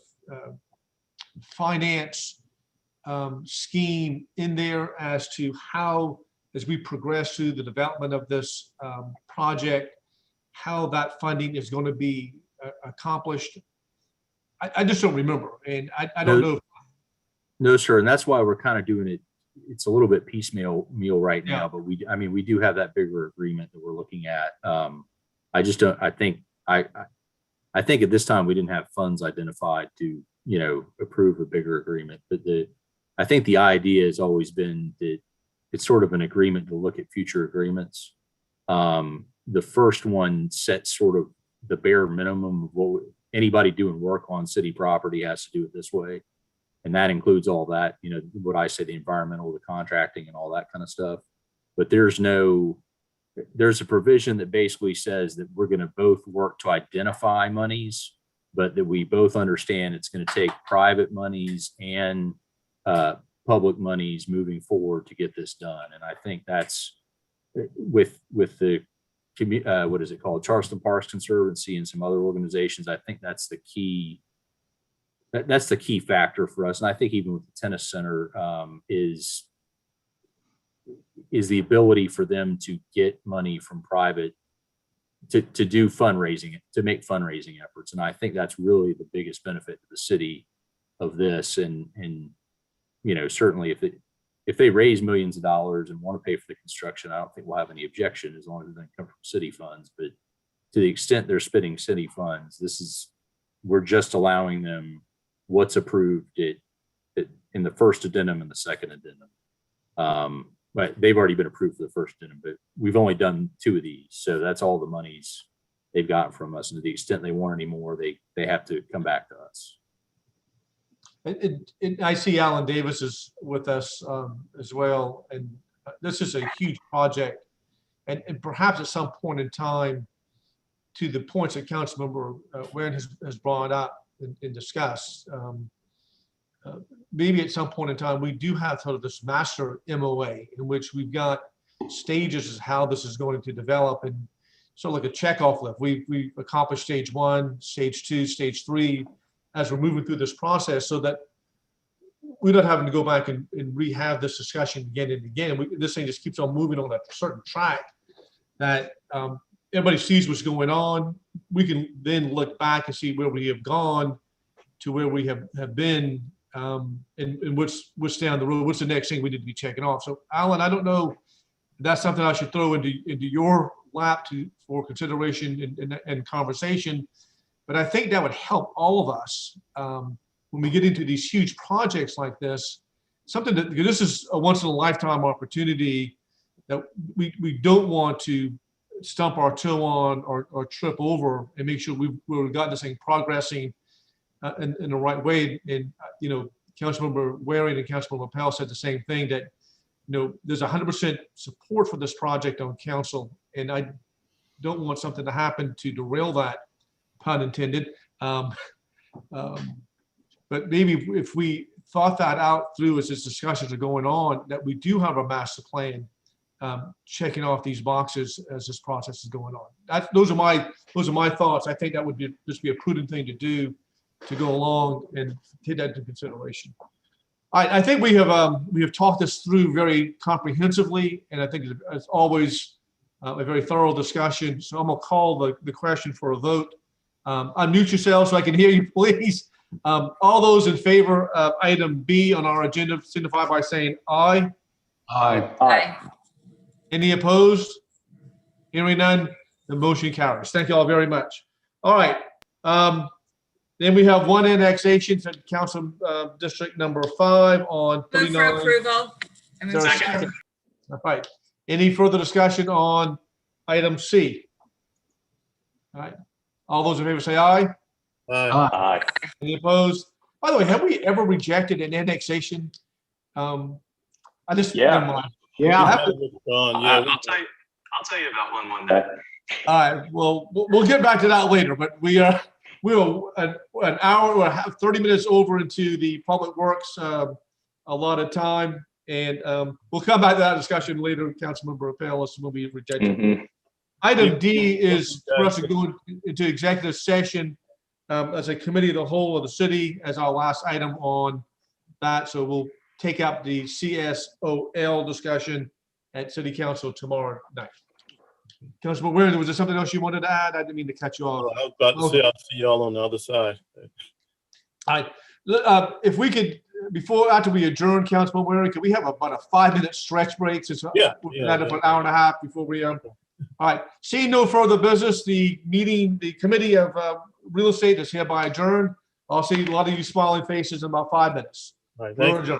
finance scheme in there as to how, as we progress through the development of this project, how that funding is going to be accomplished? I just don't remember, and I don't know. No, sir, and that's why we're kind of doing it. It's a little bit piecemeal right now, but we do have that bigger agreement that we're looking at. I just don't. I think at this time we didn't have funds identified to approve a bigger agreement. But I think the idea has always been that it's sort of an agreement to look at future agreements. The first one sets sort of the bare minimum of what anybody doing work on city property has to do it this way. And that includes all that, what I say, the environmental, the contracting and all that kind of stuff. But there's a provision that basically says that we're going to both work to identify monies, but that we both understand it's going to take private monies and public monies moving forward to get this done. And I think that's with the what is it called, Charleston Parks Conservancy and some other organizations. I think that's the key that's the key factor for us. And I think even with the tennis center, is the ability for them to get money from private to do fundraising, to make fundraising efforts. And I think that's really the biggest benefit to the city of this. And you know, certainly if they raise millions of dollars and want to pay for the construction, I don't think we'll have any objection as long as it doesn't come from city funds. But to the extent they're spending city funds, we're just allowing them what's approved in the first addendum and the second addendum. But they've already been approved for the first addendum, but we've only done 2 of these. So that's all the monies they've gotten from us. And to the extent they want any more, they have to come back to us. I see Alan Davis is with us as well. And this is a huge project. And perhaps at some point in time, to the points that Councilmember Warren has brought up and discussed, maybe at some point in time, we do have sort of this master MOA in which we've got stages of how this is going to develop, and sort of like a checkoff list. We accomplished stage 1, stage 2, stage 3 as we're moving through this process, so that we're not having to go back and rehab this discussion again and again. This thing just keeps on moving on a certain track that everybody sees what's going on. We can then look back and see where we have gone to where we have been, and what's down the road, what's the next thing we need to be checking off. So Alan, I don't know if that's something I should throw into your lap for consideration and conversation, but I think that would help all of us when we get into these huge projects like this, something that, because this is a once in a lifetime opportunity that we don't want to stump our toe on or trip over, and make sure we've got this thing progressing in the right way. And you know, Councilmember Waring and Councilmember Pell said the same thing, that you know, there's 100% support for this project on council, and I don't want something to happen to derail that, pun intended. But maybe if we thought that out through as these discussions are going on, that we do have a master plan, checking off these boxes as this process is going on. Those are my thoughts. I think that would just be a prudent thing to do, to go along and take that into consideration. All right, I think we have talked this through very comprehensively, and I think it's always a very thorough discussion. So I'm gonna call the question for a vote. Unmute yourself so I can hear you, please. All those in favor of item B on our agenda signify by saying aye. Aye. Aye. Any opposed? Hearing none, the motion carries. Thank you all very much. All right. Then we have one annexation to Council District number 5 on Move 39. for approval. I move Sorry. second. All right. Any further discussion on item C? All right. All those in favor say aye. Aye. Any opposed? By the way, have we ever rejected an annexation? Never mind. Yeah. Yeah, I'll tell you about one day. All right. Well, we'll get back to that later, but we are an hour or 30 minutes over into the Public Works a lot of time, and we'll come back to that discussion later. Councilmember Appellis will be rejected. Item D is for us to go into executive session as a committee of the whole of the city as our last item on that. So we'll take up the CSOL discussion at City Council tomorrow night. Councilman Warren, was there something else you wanted to add? I didn't mean to cut you off. I was about to say, I'll see y'all on the other side. All right. If we could, after we adjourn, Councilman Warren, could we have about a 5-minute stretch break? Since we're at an hour and a half before we. All right. Seeing no further business, the committee of real estate is hereby adjourned. I'll see a lot of you smiling faces in about 5 minutes. All right, thank you. We're adjourned.